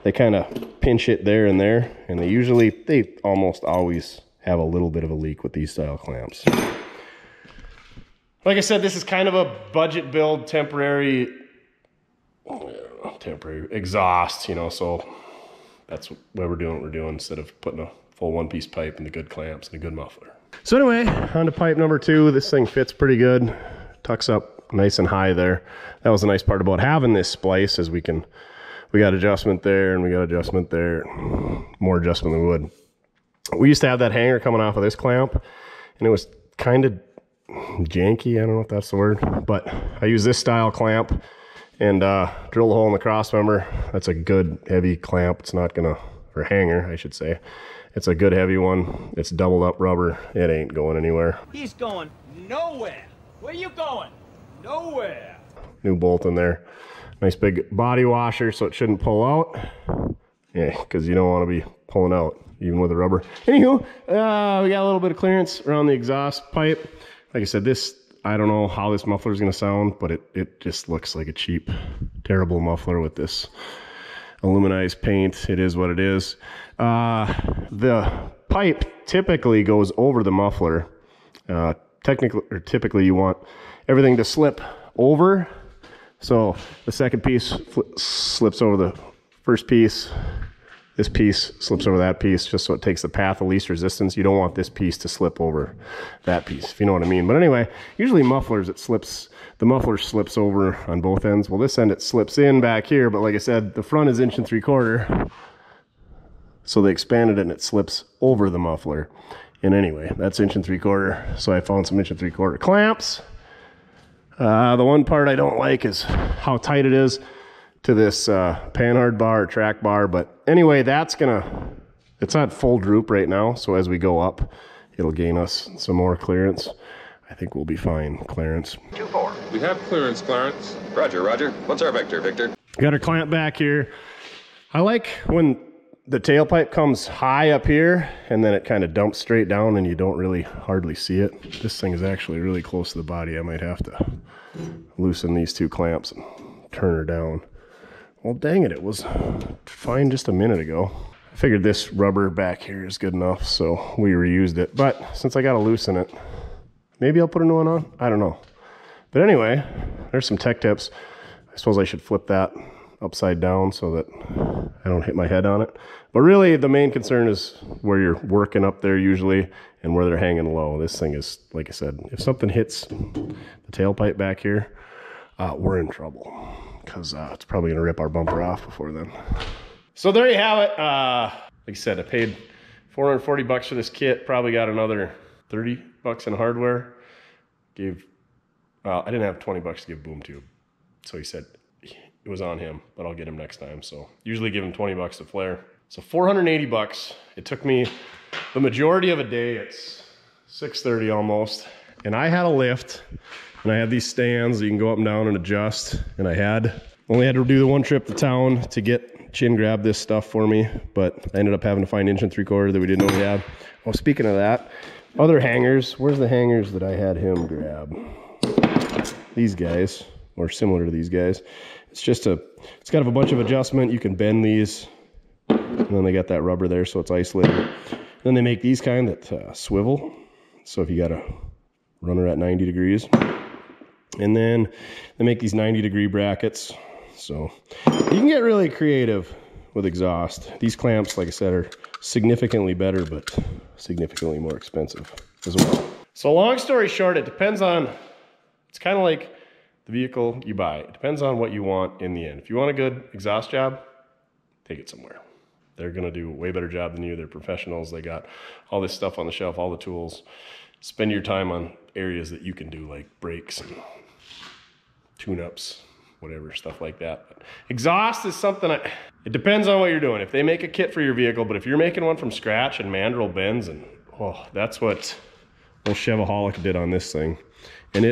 they kind of pinch it there, and they almost always have a little bit of a leak with these style clamps. Like I said, this is kind of a budget build, temporary exhaust, so that's why we're doing what we're doing instead of putting a full one-piece pipe and the good clamps and a good muffler. So anyway, on to pipe number 2. This thing fits pretty good, tucks up nice and high there. That was the nice part about having this splice, is we got adjustment there and we got adjustment there, more adjustment than we would. We used to have that hanger coming off of this clamp, and it was kind of janky. I don't know if that's the word, but I use this style clamp and drill a hole in the cross member. That's a good heavy clamp. It's not gonna, or hanger, I should say. It's a good heavy one. It's doubled up rubber. It ain't going anywhere. He's going nowhere. Where you going? Nowhere. New bolt in there. Nice big body washer, so it shouldn't pull out. Yeah, because you don't want to be pulling out, even with the rubber. Anywho, we got a little bit of clearance around the exhaust pipe. Like I said, I don't know how this muffler is going to sound, but it just looks like a cheap, terrible muffler with this aluminized paint. It is what it is. The pipe typically goes over the muffler. Typically you want everything to slip over. So the second piece slips over the first piece. This piece slips over that piece, just so it takes the path of least resistance. You don't want this piece to slip over that piece, if you know what I mean. But anyway, usually mufflers, the muffler slips over on both ends. Well, this end, it slips in back here, but like I said, the front is 1 3/4. So they expanded it and it slips over the muffler. And anyway, that's 1 3/4. So I found some 1 3/4 clamps. The one part I don't like is how tight it is to this panhard bar or track bar. But anyway, it's not full droop right now. So as we go up, it'll gain us some more clearance. I think we'll be fine. Clearance. 2-4. We have clearance, Clarence. Roger, Roger. What's our vector, Victor? Got our clamp back here. I like when the tailpipe comes high up here and then it kind of dumps straight down and you don't really hardly see it. This thing is actually really close to the body. I might have to loosen these 2 clamps and turn her down. Well, dang it was fine just a minute ago. I figured this rubber back here is good enough, so we reused it. But since I got to loosen it, maybe I'll put a new one on. I don't know. But anyway, there's some tech tips. I suppose I should flip that upside down so that I don't hit my head on it. But really, the main concern is where you're working up there usually and where they're hanging low. This thing is, like I said, if something hits the tailpipe back here, we're in trouble, because it's probably going to rip our bumper off before then. So there you have it. Like I said, I paid $440 for this kit. Probably got another $30 in hardware. I didn't have 20 bucks to give Boom to. So he said it was on him, but I'll get him next time. So usually give him 20 bucks to flare. So 480 bucks. It took me the majority of a day. It's 6:30 almost. And I had a lift and I had these stands that you can go up and down and adjust. And I only had to do the one trip to town to get Chin grab this stuff for me, but I ended up having to find 1 3/4 that we didn't know we had. Well, speaking of that, other hangers, where's the hangers that I had him grab? These guys, or similar to these guys. It's kind of a bunch of adjustment. You can bend these, and then they got that rubber there, so it's isolated. Then they make these kind that swivel. So if you got a runner at 90 degrees, and then they make these 90-degree brackets. So you can get really creative with exhaust. These clamps, like I said, are significantly better, but significantly more expensive as well. So long story short, it depends on, it's kind of like the vehicle you buy. It depends on what you want in the end. If you want a good exhaust job, take it somewhere. They're gonna do a way better job than you. They're professionals. They got all this stuff on the shelf, all the tools. Spend your time on areas that you can do, like brakes and tune-ups, whatever, stuff like that. But exhaust is something, it depends on what you're doing. If they make a kit for your vehicle, but if you're making one from scratch and mandrel bends, and that's what old Chevaholic did on this thing. And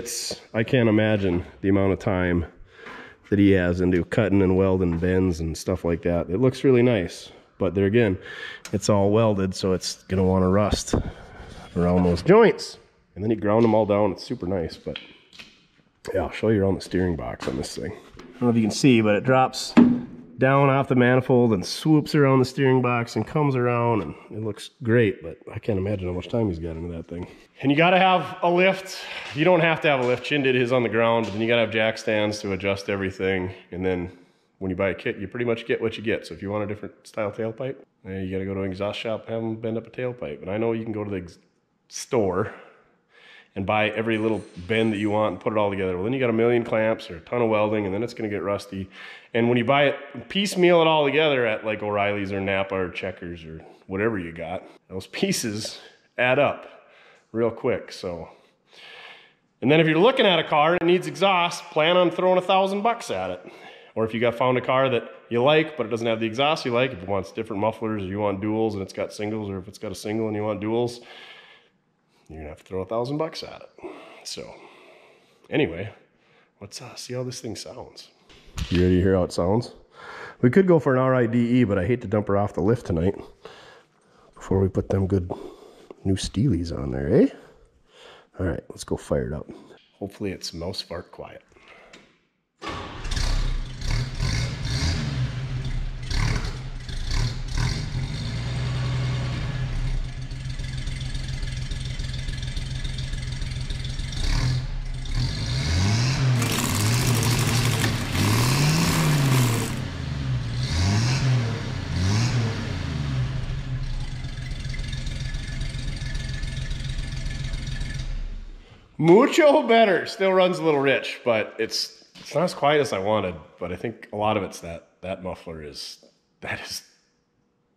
I can't imagine the amount of time that he has into cutting and welding bends and stuff like that. It looks really nice, but there again, it's all welded, so it's gonna wanna rust around those joints. And then you ground them all down. It's super nice, but yeah, I'll show you around the steering box on this thing. I don't know if you can see, but it drops down off the manifold and swoops around the steering box and comes around, and it looks great, but I can't imagine how much time he's got into that thing. And you gotta have a lift. You don't have to have a lift. Chin did his on the ground, but then you gotta have jack stands to adjust everything. And then when you buy a kit, you pretty much get what you get. So if you want a different style tailpipe, you gotta go to an exhaust shop and have them bend up a tailpipe. And I know you can go to the store and buy every little bend that you want and put it all together. Well, then you got a million clamps or a ton of welding, and then it's gonna get rusty. And when you buy it, piecemeal it all together at like O'Reilly's or Napa or Checkers or whatever you got, those pieces add up real quick. So, and then if you're looking at a car and it needs exhaust, plan on throwing $1,000 at it. Or if you found a car that you like, but it doesn't have the exhaust you like, if it wants different mufflers, or you want duals and it's got singles, or if it's got a single and you want duals, you're gonna have to throw $1,000 at it. So anyway, let's see how this thing sounds. You ready to hear how it sounds? We could go for an RIDE, but I hate to dump her off the lift tonight before we put them good new Steelies on there, eh? All right, let's go fire it up. Hopefully it's mouse fart quiet. Mucho better. Still runs a little rich, but it's not as quiet as I wanted. But I think a lot of it's that muffler that is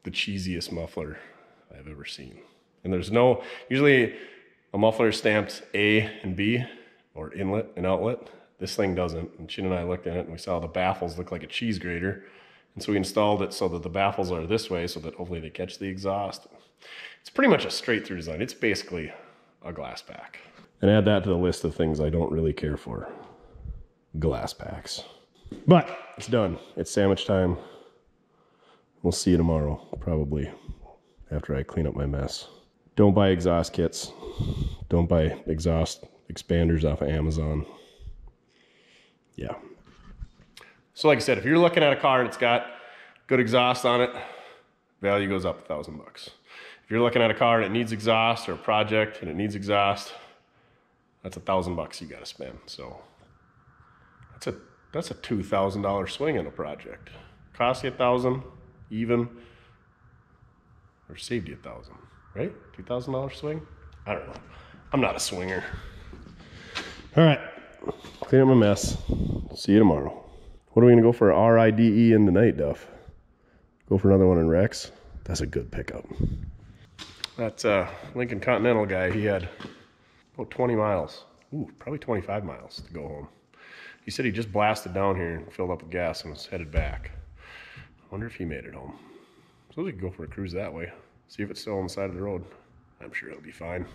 the cheesiest muffler I've ever seen. And there's usually a muffler is stamped A and B, or inlet and outlet. This thing doesn't. And Chin and I looked at it and we saw the baffles look like a cheese grater. And so we installed it so that the baffles are this way so that hopefully they catch the exhaust. It's pretty much a straight through design. It's basically a glass pack. And add that to the list of things I don't really care for. Glass packs. But it's done. It's sandwich time. We'll see you tomorrow, probably, after I clean up my mess. Don't buy exhaust kits. Don't buy exhaust expanders off of Amazon. Yeah. So like I said, if you're looking at a car and it's got good exhaust on it, value goes up $1,000. If you're looking at a car and it needs exhaust, or a project and it needs exhaust, that's $1,000 you got to spend. So that's a $2,000 swing in a project. Cost you $1,000 even, or saved you $1,000, right? $2,000 swing? I don't know. I'm not a swinger. All right, clean up my mess. See you tomorrow. What are we gonna go for RIDE in tonight, Duff? Go for another one in Rex? That's a good pickup. That Lincoln Continental guy, he had about 20 miles Ooh, probably 25 miles to go home. He said he just blasted down here and filled up with gas and was headed back. I wonder if he made it home. Suppose we could go for a cruise that way. See if it's still on the side of the road. I'm sure it'll be fine.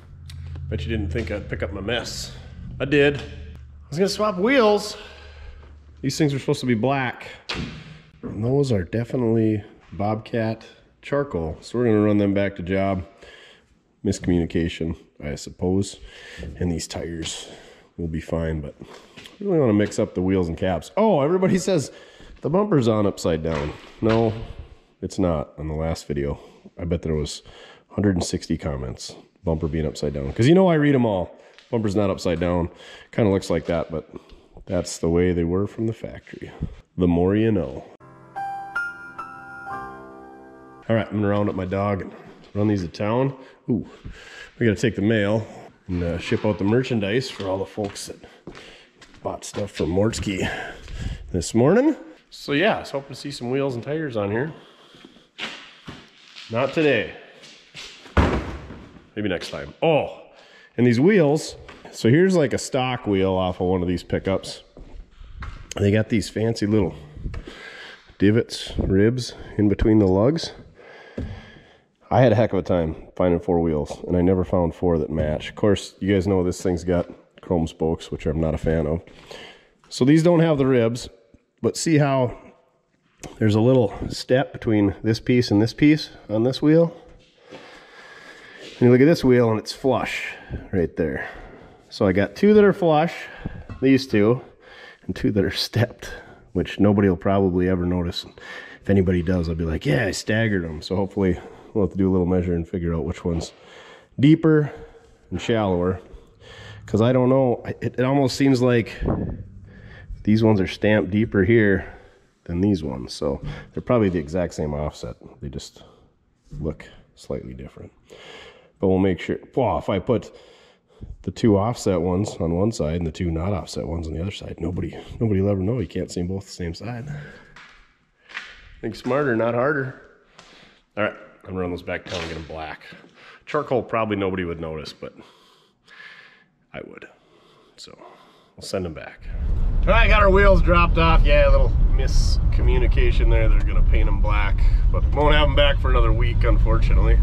Bet you didn't think I'd pick up my mess. I did. I was gonna swap wheels. These things are supposed to be black. And those are definitely Bobcat charcoal. So we're gonna run them back to job. Miscommunication, I suppose. And these tires will be fine, but I really want to mix up the wheels and caps. Oh, everybody says the bumper's on upside down. No, it's not on the last video. I bet there was 160 comments, bumper being upside down. Because you know I read them all. Bumper's not upside down. Kind of looks like that, but that's the way they were from the factory. The more you know. All right, I'm gonna round up my dog and run these to town. Ooh, we gotta take the mail and ship out the merchandise for all the folks that bought stuff from Mortsky this morning. So yeah, I was hoping to see some wheels and tires on here. Not today. Maybe next time. Oh, and these wheels. So here's like a stock wheel off of one of these pickups. They got these fancy little divots, ribs in between the lugs. I had a heck of a time finding 4 wheels, and I never found 4 that match. Of course, you guys know this thing's got chrome spokes, which I'm not a fan of. So these don't have the ribs, but see how there's a little step between this piece and this piece on this wheel? And you look at this wheel and it's flush right there. So I got 2 that are flush, these 2, and 2 that are stepped, which nobody will probably ever notice. If anybody does, I'll be like, yeah, I staggered them. So hopefully we'll have to do a little measure and figure out which one's deeper and shallower. Because I don't know, it almost seems like these ones are stamped deeper here than these ones. So they're probably the exact same offset. They just look slightly different. But we'll make sure, wow, if I put the 2 offset ones on one side and the 2 not offset ones on the other side, nobody will ever know. You can't see them both the same side. Think smarter, not harder. All right, I'm gonna run those back down and get them black. Charcoal, probably nobody would notice, but I would. So we'll send them back. All right, got our wheels dropped off. Yeah, a little miscommunication there. They're gonna paint them black, but won't have them back for another week, unfortunately,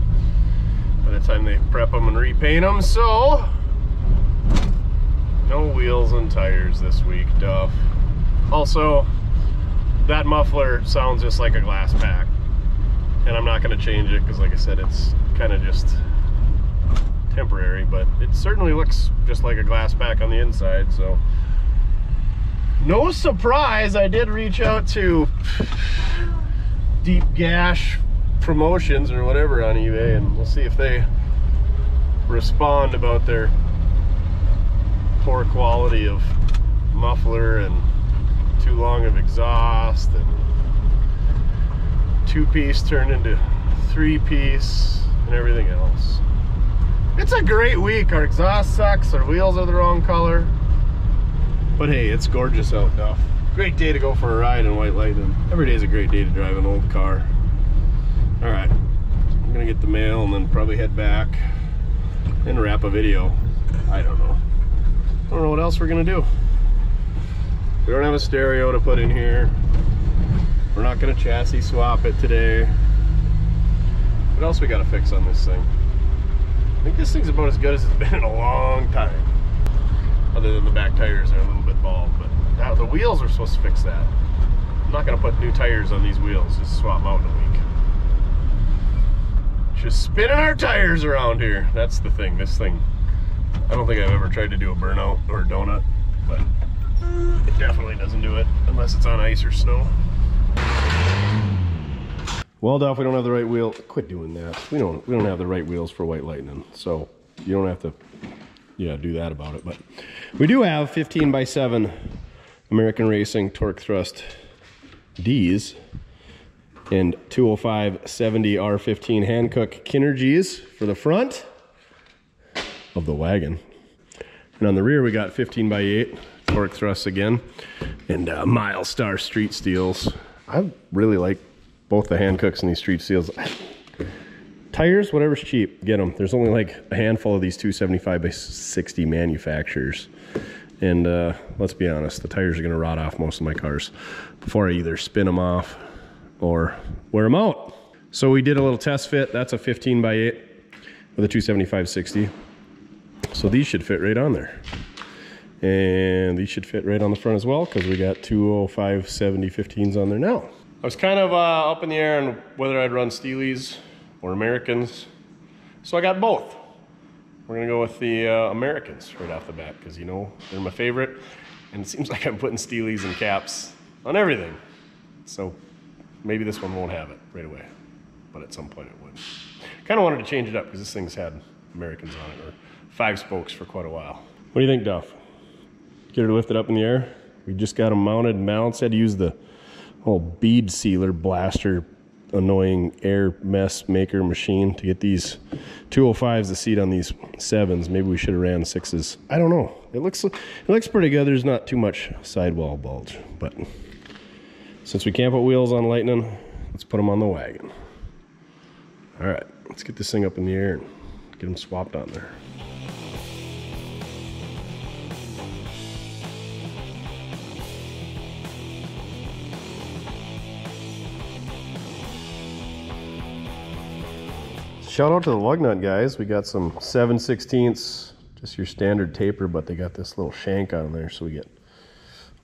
by the time they prep them and repaint them. So no wheels and tires this week, Duff. Also, that muffler sounds just like a glass pack, and I'm not going to change it because, like I said, it's kind of just temporary, but it certainly looks just like a glass pack on the inside. So no surprise, I did reach out to Deep Gash Promotions or whatever on eBay, and we'll see if they respond about their poor quality of muffler and too long of exhaust and 2-piece turned into 3-piece and everything else. It's a great week. Our exhaust sucks, our wheels are the wrong color, but hey, it's gorgeous out, Duff. Great day to go for a ride in White Lightning. Every day is a great day to drive an old car. All right, I'm gonna get the mail and then probably head back and wrap a video. I don't know what else we're gonna do. We don't have a stereo to put in here. We're not gonna chassis swap it today. What else we gotta fix on this thing? I think this thing's about as good as it's been in a long time. Other than the back tires are a little bit bald, but now the wheels are supposed to fix that. I'm not gonna put new tires on these wheels, just swap them out in a week. Just spinning our tires around here. That's the thing, this thing. I don't think I've ever tried to do a burnout or a donut, but it definitely doesn't do it unless it's on ice or snow. Well, Duff, we don't have the right wheel. Quit doing that. We don't have the right wheels for White Lightning, so you don't have to, do that about it. But we do have 15x7 American Racing torque thrust D's and 205/70 R15 Hankook Kinergies for the front of the wagon. And on the rear, we got 15x8 torque thrusts again, and Milestar Street Steels. I really like both the Hankooks and these Street Steels. Tires, whatever's cheap, get them. There's only like a handful of these 275 by 60 manufacturers. And let's be honest, the tires are gonna rot off most of my cars before I either spin them off or wear them out. So we did a little test fit. That's a 15 by 8 with a 275/60. So these should fit right on there. And these should fit right on the front as well, because we got 205/70/15s on there now. I was kind of up in the air on whether I'd run Steelies or Americans. So I got both. We're gonna go with the Americans right off the bat, because you know, they're my favorite. And it seems like I'm putting Steelies and caps on everything. So maybe this one won't have it right away, but at some point it would. Kind of wanted to change it up because this thing's had Americans on it, or 5 spokes for quite a while. What do you think, Duff? Get her lifted up in the air? We just got them mounted and balanced. Had to use the whole bead sealer blaster, annoying air mess maker machine to get these 205s to seat on these 7s. Maybe we should have ran 6s. I don't know. It looks pretty good. There's not too much sidewall bulge, but since we can't put wheels on Lightning, let's put them on the wagon. All right, let's get this thing up in the air and get them swapped on there. Shout out to the lug nut guys. We got some 7/16, just your standard taper, but they got this little shank on there, so we get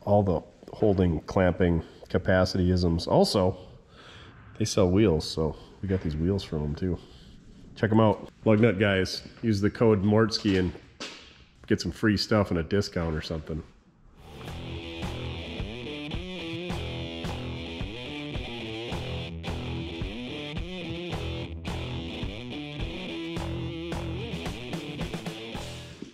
all the holding, clamping, capacity isms. Also, they sell wheels, so we got these wheels from them too. Check them out. Lug nut guys, use the code Mortsky and get some free stuff and a discount or something.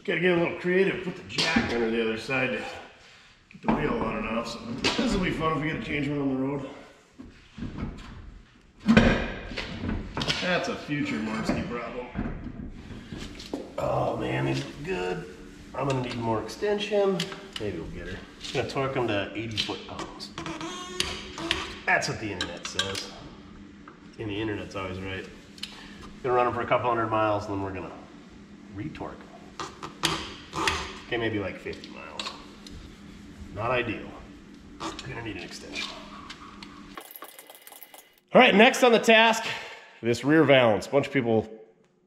Gotta get a little creative, put the jack under the other side to get the wheel on and off. So this will be fun if we gotta change one on the road. That's a future Mortsky problem. Oh man, these look good. I'm gonna need more extension. Maybe we'll get her. I'm gonna torque them to 80 foot-pounds. That's what the internet says. And the internet's always right. Gonna run them for a couple hundred miles, and then we're gonna retorque them. Okay, maybe like 50 miles. Not ideal. Gonna need an extension. All right, next on the task, this rear valance. A bunch of people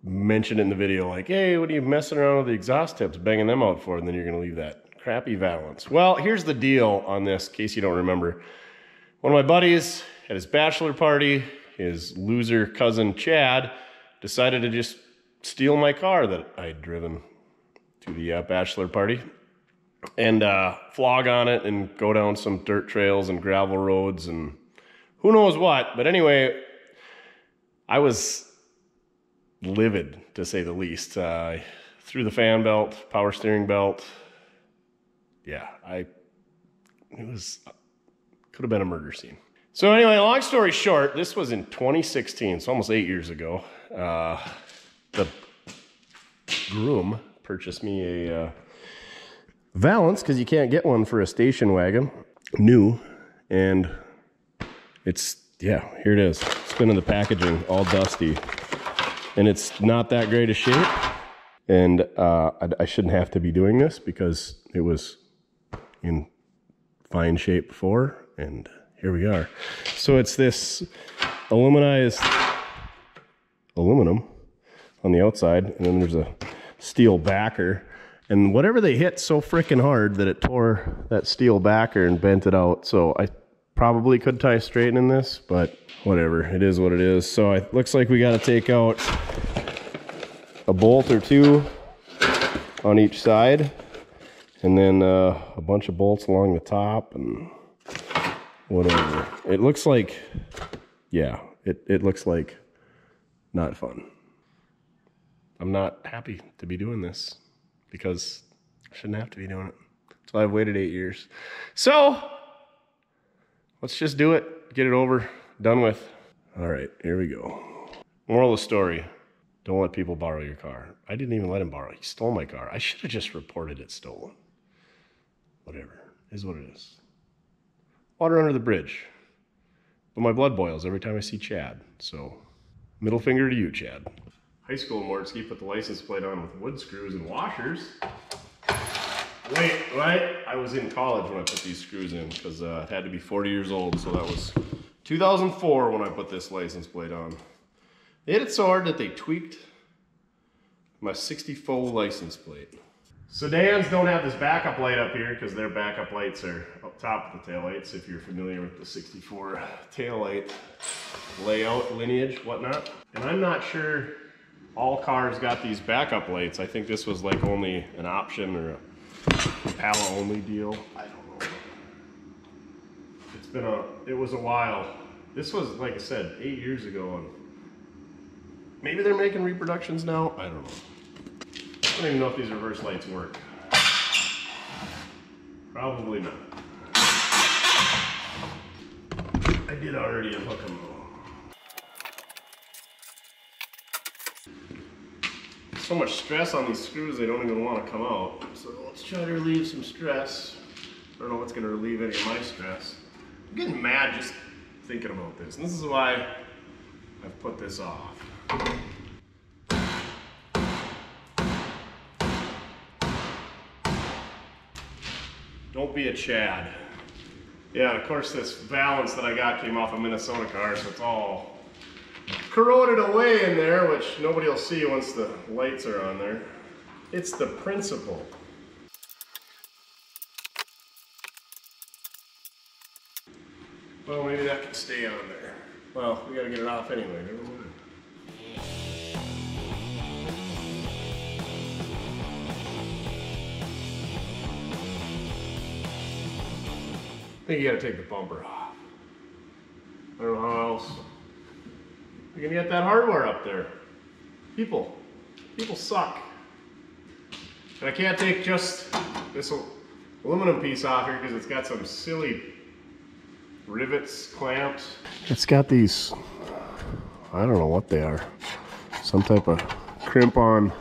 mentioned in the video, like, hey, what are you messing around with the exhaust tips, banging them out for, and then you're gonna leave that crappy valance. Well, here's the deal on this, in case you don't remember. One of my buddies at his bachelor party, his loser cousin Chad decided to just steal my car that I'd driven to the bachelor party and flog on it and go down some dirt trails and gravel roads and who knows what. But anyway, I was livid, to say the least. Through the fan belt, power steering belt. Yeah, it could have been a murder scene. So anyway, long story short, this was in 2016, so almost 8 years ago. The groom purchased me a valance, because you can't get one for a station wagon, new, and it's, yeah, here it is. It's been in the packaging, all dusty, and it's not that great a shape, and I shouldn't have to be doing this because it was in fine shape before, and here we are. So it's this aluminized aluminum on the outside, and then there's a steel backer, and whatever they hit so freaking hard that it tore that steel backer and bent it out. So I probably could tie straighten in this, but whatever, it is what it is. So it looks like we got to take out a bolt or two on each side, and then a bunch of bolts along the top and whatever. It looks like, yeah, it looks like not fun. I'm not happy to be doing this because I shouldn't have to be doing it. So I've waited 8 years. So let's just do it. Get it over, done with. All right, here we go. Moral of the story, don't let people borrow your car. I didn't even let him borrow. He stole my car. I should have just reported it stolen. Whatever, is what it is. Water under the bridge. But my blood boils every time I see Chad. So Middle finger to you, Chad. High school Mordski put the license plate on with wood screws and washers. Wait, right? I was in college when I put these screws in because it had to be 40 years old, so that was 2004 when I put this license plate on. They hit it so hard that they tweaked my 64 license plate. Sedans don't have this backup light up here because their backup lights are up top of the taillights, if you're familiar with the 64 taillight layout, lineage, whatnot. And I'm not sure all cars got these backup lights. I think this was like only an option or a Impala only deal. I don't know. It was a while. This was, like I said, 8 years ago, and maybe they're making reproductions now. I don't know. I don't even know if these reverse lights work. Probably not. I did already unhook them though. So much stress on these screws, they don't even want to come out. So let's try to relieve some stress. I don't know what's going to relieve any of my stress. I'm getting mad just thinking about this. And this is why I've put this off. Don't be a Chad. Yeah, of course this valance that I got came off a Minnesota car, so it's all corroded away in there, which nobody will see once the lights are on there. It's the principle. Well, maybe that can stay on there. Well, we gotta get it off anyway, never mind. I think you gotta take the bumper off. I don't know how else. You're gonna get that hardware up there. People suck. And I can't take just this aluminum piece off here because it's got some silly rivets, clamps. It's got these, I don't know what they are. Some type of crimp-on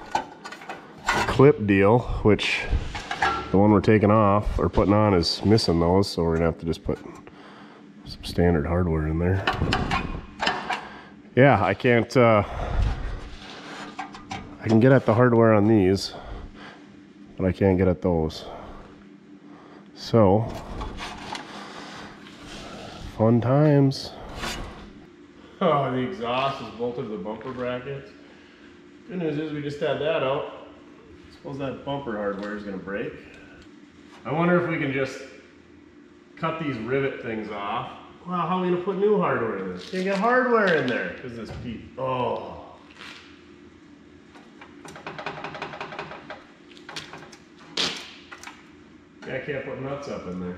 clip deal, which the one we're taking off or putting on is missing those, so we're gonna have to just put some standard hardware in there. Yeah, I can't, I can get at the hardware on these, but I can't get at those. So, fun times. Oh, the exhaust is bolted to the bumper brackets. Good news is we just had that out. Suppose that bumper hardware is gonna break. I wonder if we can just cut these rivet things off. Wow, how are we gonna put new hardware in this? Can't get hardware in there because this oh. Yeah, I can't put nuts up in there.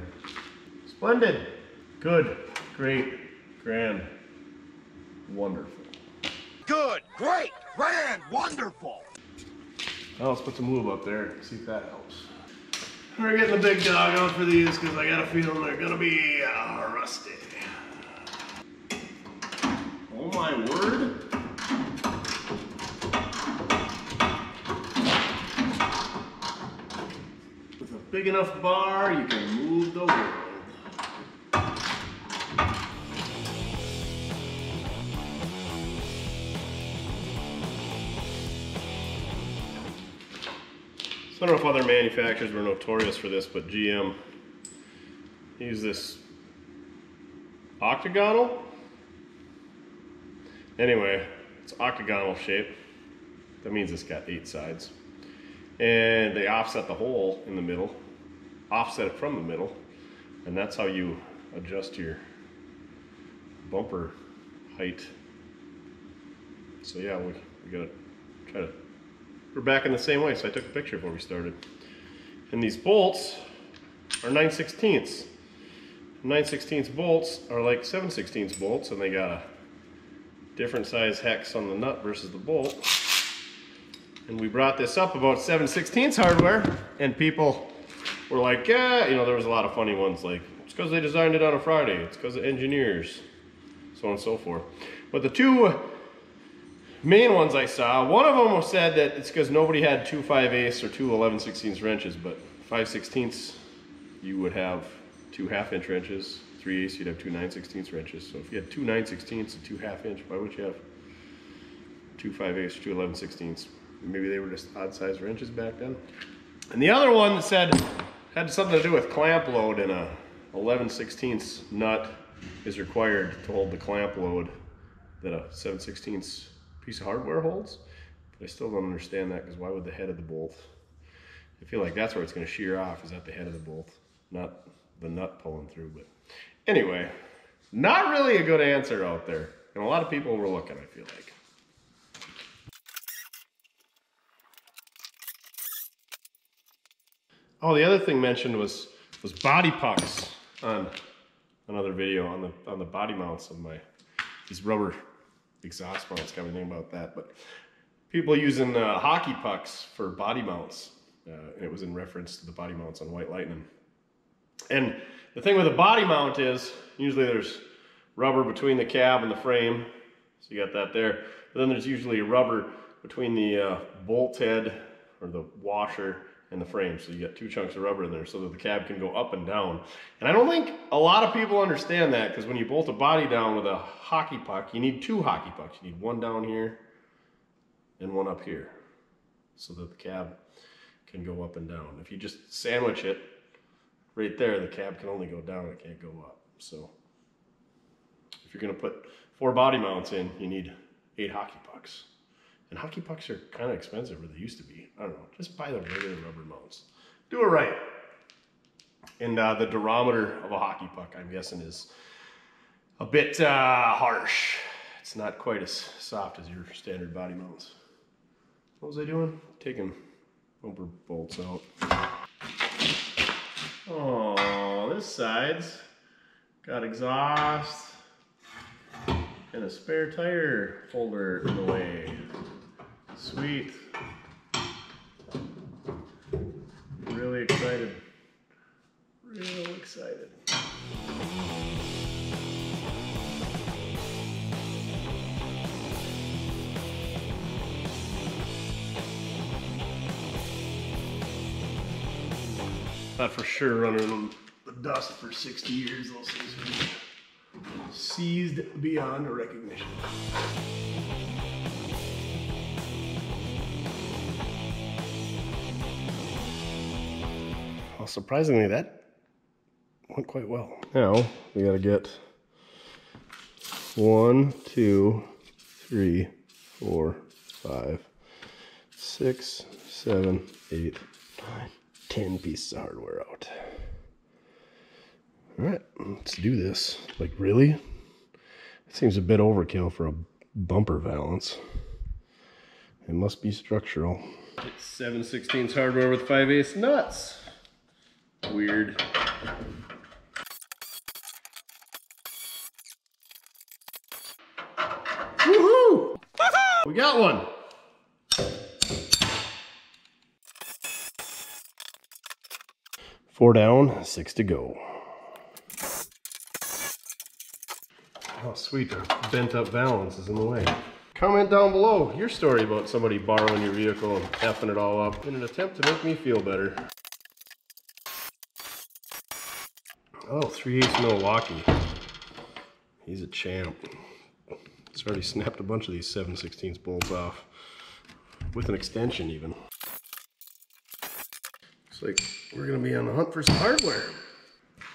Splendid. Good. Great. Grand. Wonderful. Good, great, grand, wonderful. Well, let's put some lube up there, see if that helps. We're getting the big dog out for these because I got a feeling they're gonna be rusty. Oh my word. With a big enough bar, you can move the world. So I don't know if other manufacturers were notorious for this, but GM used this octagonal. Anyway, it's octagonal shape. That means it's got 8 sides. And they offset the hole in the middle, offset it from the middle, and that's how you adjust your bumper height. So yeah, we gotta try to. We're back in the same way, so I took a picture before we started. And these bolts are 9/16. 9/16 bolts are like 7/16 bolts, and they got a different size hex on the nut versus the bolt. And we brought this up about 7/16 hardware, and people were like, yeah, you know, there was a lot of funny ones like, it's because they designed it on a Friday, it's because of engineers, so on and so forth. But the two main ones I saw, one of them said that it's because nobody had 2 5/8 or 2 11/16 wrenches, but 5/16 you would have 2 1/2-inch wrenches, 3/8 you'd have 2 9/16 wrenches. So if you had 2 9/16 and 2 1/2-inch, why would you have 2 5/8, 2 11/16. Maybe they were just odd size wrenches back then. And the other one that said had something to do with clamp load, and a 11/16 nut is required to hold the clamp load that a 7/16 piece of hardware holds. But I still don't understand that, because why would the head of the bolt? I feel like that's where it's going to shear off, is at the head of the bolt, not the nut pulling through. But anyway, not really a good answer out there, and a lot of people were looking, I feel like. Oh, the other thing mentioned was body pucks on another video on the body mounts of these rubber exhaust mounts. Got anything about that? But people using hockey pucks for body mounts. It was in reference to the body mounts on White Lightning. And the thing with a body mount is usually there's rubber between the cab and the frame, so you got that there. But then there's usually rubber between the bolt head or the washer and the frame, so you got 2 chunks of rubber in there so that the cab can go up and down. And I don't think a lot of people understand that, because when you bolt a body down with a hockey puck, you need 2 hockey pucks. You need one down here and one up here, so that the cab can go up and down. If you just sandwich it right there, the cab can only go down, it can't go up. So if you're going to put 4 body mounts in, you need 8 hockey pucks. And hockey pucks are kind of expensive, or they used to be. I don't know, just buy the regular rubber mounts. Do it right. And the durometer of a hockey puck, I'm guessing, is a bit harsh. It's not quite as soft as your standard body mounts. What was I doing? Taking bumper bolts out. Oh, this side's got exhaust and a spare tire holder in the way. Sweet. Really excited. Real excited. Thought for sure running the dust for 60 years, those things would be seized beyond recognition. Well, surprisingly, that went quite well. Now we gotta get 1, 2, 3, 4, 5, 6, 7, 8, 9, 10 pieces of hardware out. All right, let's do this. Like, really? It seems a bit overkill for a bumper valance. It must be structural. It's 7/16 hardware with 5/8 nuts. Weird. Woohoo! We got one. Four down, 6 to go. Oh, sweet, the bent up valance is in the way. Comment down below your story about somebody borrowing your vehicle and effing it all up in an attempt to make me feel better. Oh, 3/8 Milwaukee. He's a champ. He's already snapped a bunch of these 7/16 bolts off. With an extension even. Looks like we're gonna be on the hunt for some hardware.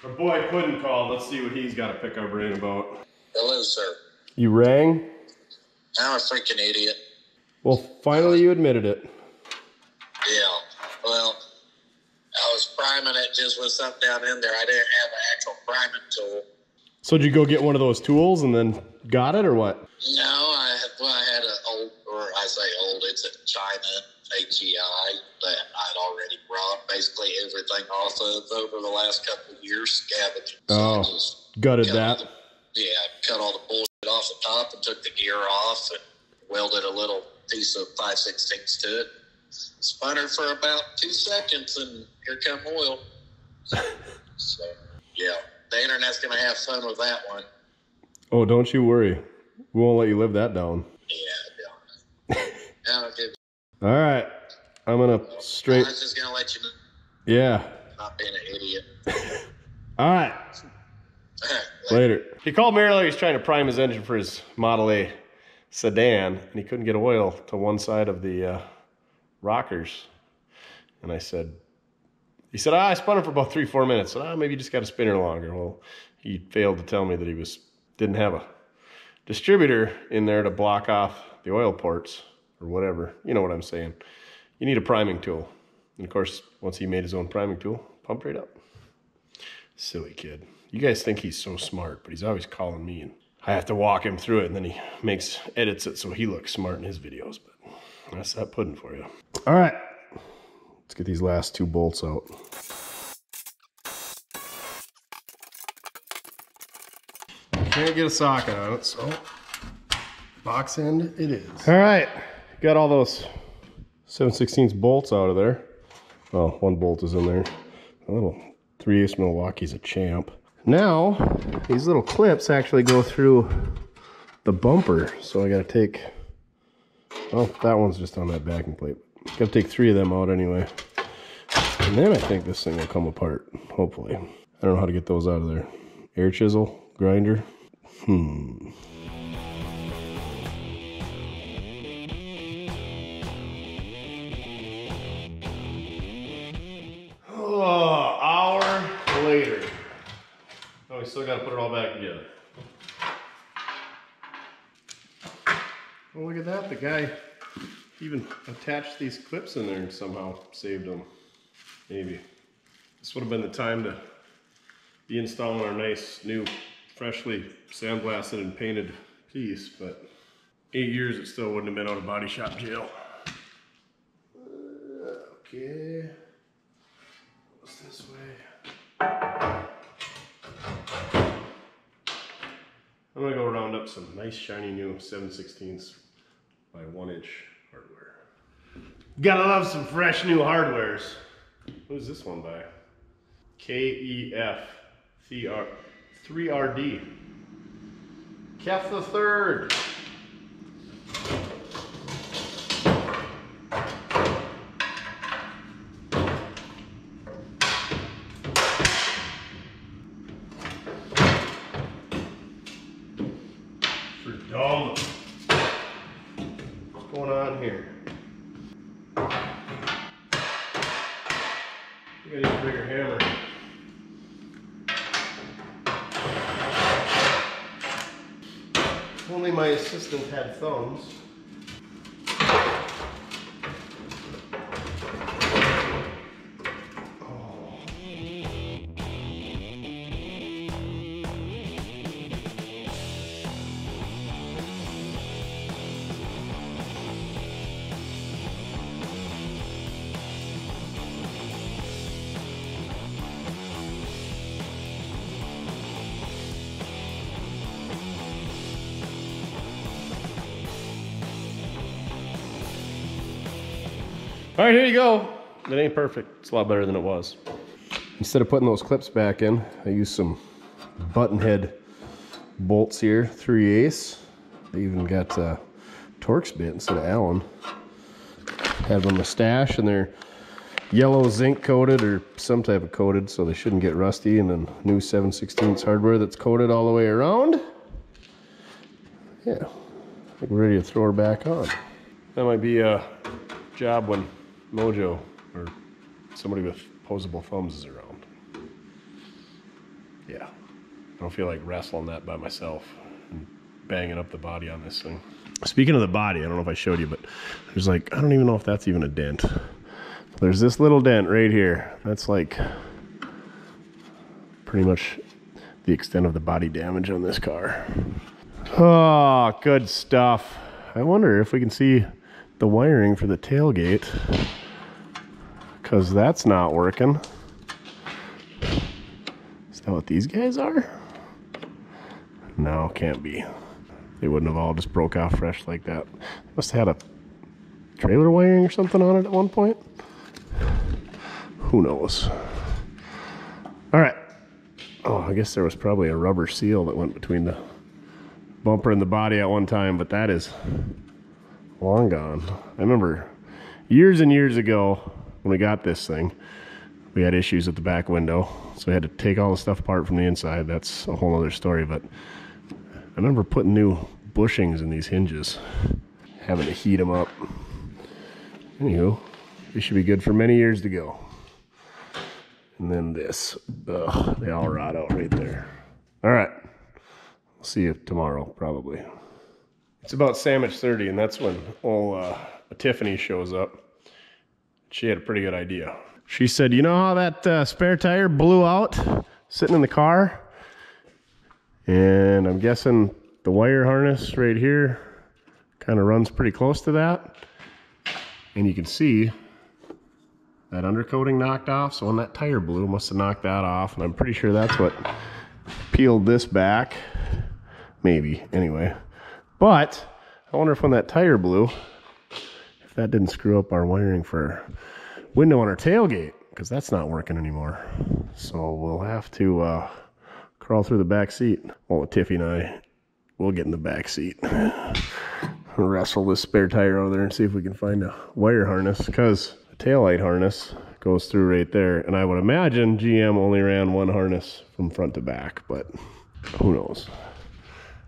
Our boy Puddin called. Let's see what he's got to pick our brain about. Hello, sir. You rang? I'm a freaking idiot. Well, finally you admitted it. Yeah. Well, I was priming it just with something down in there. I didn't have an actual priming tool. So did you go get one of those tools and then got it, or what? No, I had an old, or I say old, it's a China HEI that I'd already brought basically everything off of over the last couple of years, scavenging. Oh, so gutted that. I cut all the bullshit off the top and took the gear off and welded a little piece of 5/16 to it. Spun her for about 2 seconds and here come oil. So, yeah, the internet's going to have fun with that one. Oh, don't you worry. We won't let you live that down. Yeah, All right. I'm going to I straight... was just going to let you know. Yeah. Not being an idiot. All right. Later. He called me earlier. He's trying to prime his engine for his Model A. sedan, and he couldn't get oil to one side of the rockers. And he said, I spun it for about 3-4 minutes. I said, maybe you just got to spin her longer. Well, he failed to tell me that he didn't have a distributor in there to block off the oil ports or whatever. You know what I'm saying. You need a priming tool. And of course, once he made his own priming tool, pumped right up. Silly kid. You guys think he's so smart, but he's always calling me, and I have to walk him through it, and then he edits it so he looks smart in his videos. But that's that pudding for you. All right, let's get these last 2 bolts out. Can't get a socket on it, so box end it is. All right, got all those 7/16 bolts out of there. Well, 1 bolt is in there. A little 3/8 Milwaukee's a champ. Now, these little clips actually go through the bumper, so I gotta take, oh, that one's just on that backing plate. Gotta take 3 of them out anyway. And then I think this thing will come apart, hopefully. I don't know how to get those out of there. Air chisel, grinder. Oh, hour later. Oh, we still got to put it all back together. Oh, look at that. The guy even attached these clips in there and somehow saved them. Maybe. This would have been the time to be installing our nice, new, freshly sandblasted and painted piece, but 8 years it still wouldn't have been out of body shop jail. Okay. What's this way? I'm gonna go round up some nice shiny new 7/16 by 1-inch hardware. Gotta love some fresh new hardwares. Who's this one by? KEF 3RD. Kef the Third. What's going on here? You gotta use a bigger hammer. If only my assistant had thumbs. All right, here you go. It ain't perfect. It's a lot better than it was. Instead of putting those clips back in, I used some button head bolts here, 3/8. They even got Torx bit instead of Allen. Have a mustache, and they're yellow zinc coated or some type of coated, so they shouldn't get rusty. And then new 7/16 hardware that's coated all the way around. Yeah, I think we're ready to throw her back on. That might be a job when Mojo or somebody with opposable thumbs is around. Yeah, I don't feel like wrestling that by myself and banging up the body on this thing. Speaking of the body, I don't know if I showed you, but there's like, I don't even know if that's even a dent. There's this little dent right here. That's like pretty much the extent of the body damage on this car. Oh, good stuff. I wonder if we can see the wiring for the tailgate, because that's not working. Is that what these guys are? No, can't be. They wouldn't have all just broke off fresh like that. Must have had a trailer wiring or something on it at one point. Who knows? All right. Oh, I guess there was probably a rubber seal that went between the bumper and the body at one time, but that is long gone. I remember years and years ago when we got this thing, we had issues at the back window, so we had to take all the stuff apart from the inside. That's a whole other story, but I remember putting new bushings in these hinges. Having to heat them up. Anywho, these should be good for many years to go. And then this, they all rot out right there. All right, we'll see you tomorrow, probably. It's about sandwich 30, and that's when old Tiffany shows up. She had a pretty good idea. She said, you know how that spare tire blew out sitting in the car? And I'm guessing the wire harness right here kind of runs pretty close to that. And you can see that undercoating knocked off. So when that tire blew, must have knocked that off. And I'm pretty sure that's what peeled this back. Maybe, anyway. But I wonder if when that tire blew, if that didn't screw up our wiring for window on our tailgate, because that's not working anymore. So we'll have to crawl through the back seat. Well, Tiffy and I will get in the back seat, wrestle this spare tire over there and see if we can find a wire harness, because the taillight harness goes through right there. And I would imagine GM only ran one harness from front to back, but who knows?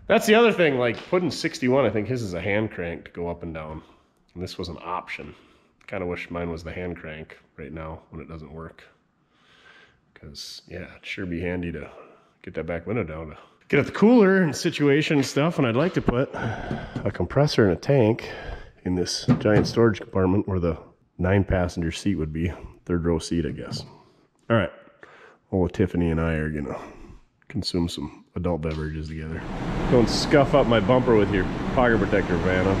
That's the other thing, like putting 61, I think his is a hand crank to go up and down. And this was an option. Kind of wish mine was the hand crank right now when it doesn't work. Because, yeah, it'd sure be handy to get that back window down to get at the cooler and situation and stuff. And I'd like to put a compressor and a tank in this giant storage compartment where the 9-passenger seat would be. Third row seat, I guess. All right. Old Tiffany and I are going to consume some adult beverages together. Don't scuff up my bumper with your pocket protector, Vanna.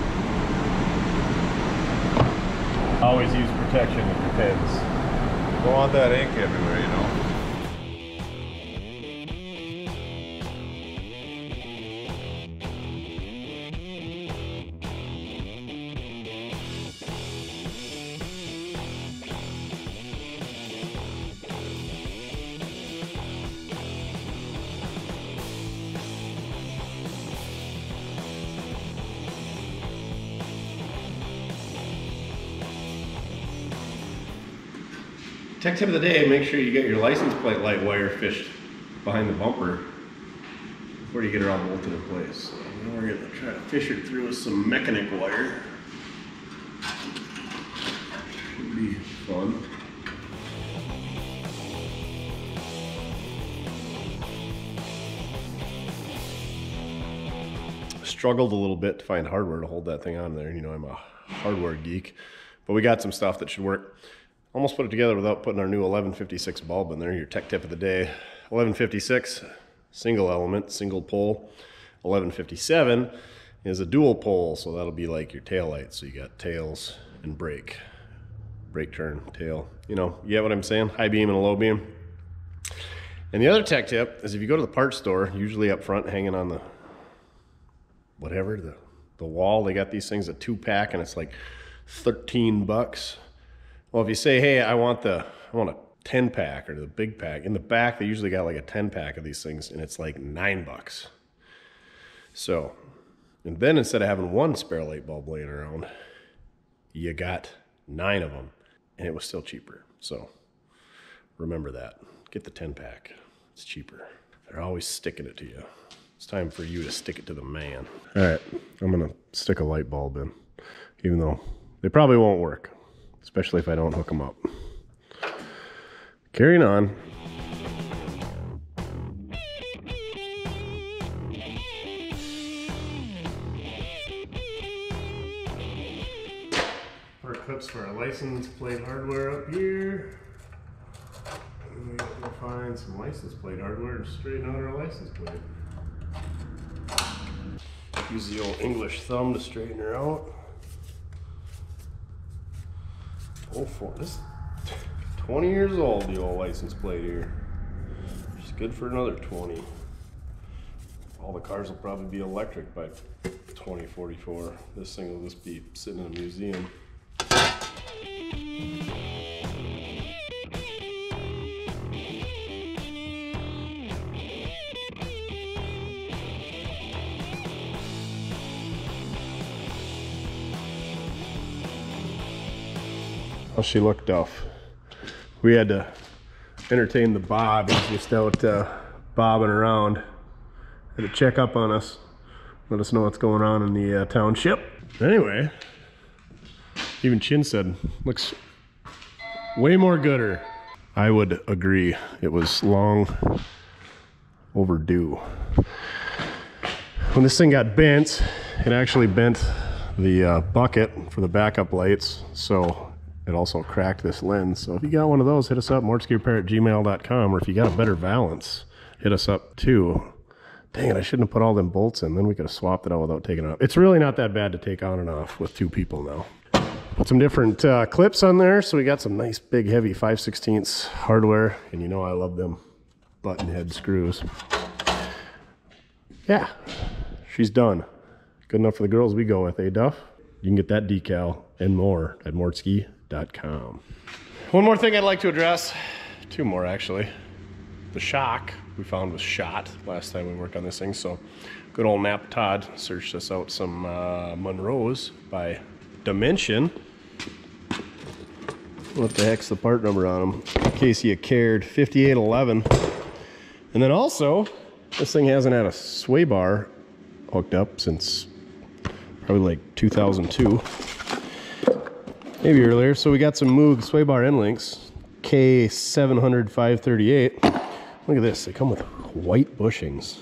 Always use protection with your pens. Don't want that ink everywhere, you know. Tech tip of the day, make sure you get your license plate light wire fished behind the bumper before you get her all bolted in place. So now we're going to try to fish it through with some mechanic wire. Should be fun. Struggled a little bit to find hardware to hold that thing on there. You know, I'm a hardware geek, but we got some stuff that should work. Almost put it together without putting our new 1156 bulb in there. Your tech tip of the day. 1156, single element, single pole. 1157 is a dual pole, so that'll be like your tail light. So you got tails and brake. Brake turn, tail. You know, you get what I'm saying? High beam and a low beam. And the other tech tip is if you go to the parts store, usually up front hanging on the whatever, the wall, they got these things, a 2-pack, and it's like 13 bucks. Well, if you say, hey, I want a 10-pack or the big pack, in the back they usually got like a 10-pack of these things, and it's like 9 bucks. So, and then instead of having one spare light bulb laying around, you got 9 of them, and it was still cheaper. So, remember that. Get the 10-pack. It's cheaper. They're always sticking it to you. It's time for you to stick it to the man. All right, I'm gonna stick a light bulb in, even though they probably won't work. Especially if I don't hook them up. Carrying on. Our clips for our license plate hardware up here. And we have to find some license plate hardware to straighten out our license plate. Use the old English thumb to straighten her out. This 20 years old, the old license plate here. She's good for another 20. All the cars will probably be electric by 2044. This thing will just be sitting in a museum. How she looked off. We had to entertain the Bob. He's just out bobbing around. Had to check up on us. Let us know what's going on in the township. Anyway, even Chin said, looks way more gooder. I would agree. It was long overdue. When this thing got bent, it actually bent the bucket for the backup lights, so it also cracked this lens. So if you got one of those, hit us up, mortskirepair@gmail.com, or if you got a better valance, hit us up too. Dang it, I shouldn't have put all them bolts in, then we could have swapped it out without taking it off. It's really not that bad to take on and off with 2 people now. Put some different clips on there, so we got some nice big heavy 5/16 hardware, and you know I love them button head screws. Yeah, she's done. Good enough for the girls we go with, eh, Duff? You can get that decal and more at mortski.com. One more thing I'd like to address. 2 more, actually. The shock we found was shot last time we worked on this thing, so good old Napa Todd searched us out some Monroes by Dimension. What the heck's the part number on them? In case you cared, 5811. And then also, this thing hasn't had a sway bar hooked up since probably like 2002, maybe earlier. So we got some Moog sway bar end links, K700 538. Look at this, they come with white bushings.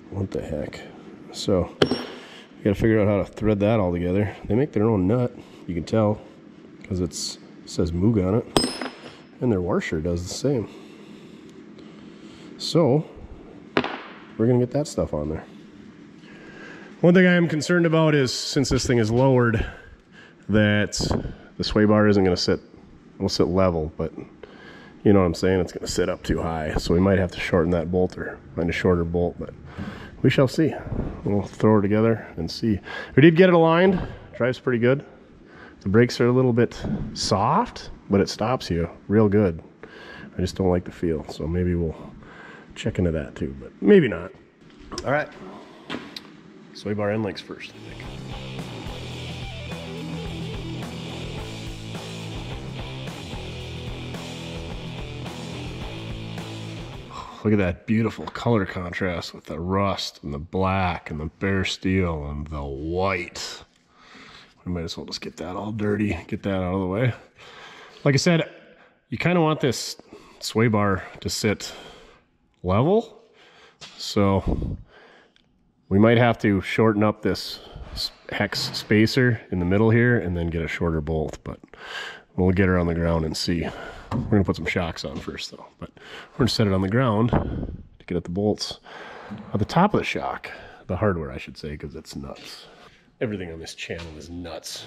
What the heck? So we gotta figure out how to thread that all together. They make their own nut, you can tell, because it says Moog on it, and their washer does the same. So we're gonna get that stuff on there. One thing I am concerned about is, since this thing is lowered, that the sway bar isn't gonna sit, it'll sit level, but you know what I'm saying, it's gonna sit up too high. So we might have to shorten that bolt or find a shorter bolt, but we shall see. We'll throw it together and see. We did get it aligned, drives pretty good. The brakes are a little bit soft, but it stops you real good. I just don't like the feel, so maybe we'll check into that too, but maybe not. All right, sway bar end links first, I think. Look at that beautiful color contrast with the rust and the black and the bare steel and the white. We might as well just get that all dirty, get that out of the way. Like I said, you kind of want this sway bar to sit level. So we might have to shorten up this hex spacer in the middle here and then get a shorter bolt, but we'll get her on the ground and see. We're gonna put some shocks on first though, but we're gonna set it on the ground to get at the bolts at the top of the shock, the hardware I should say, because it's nuts. Everything on this channel is nuts.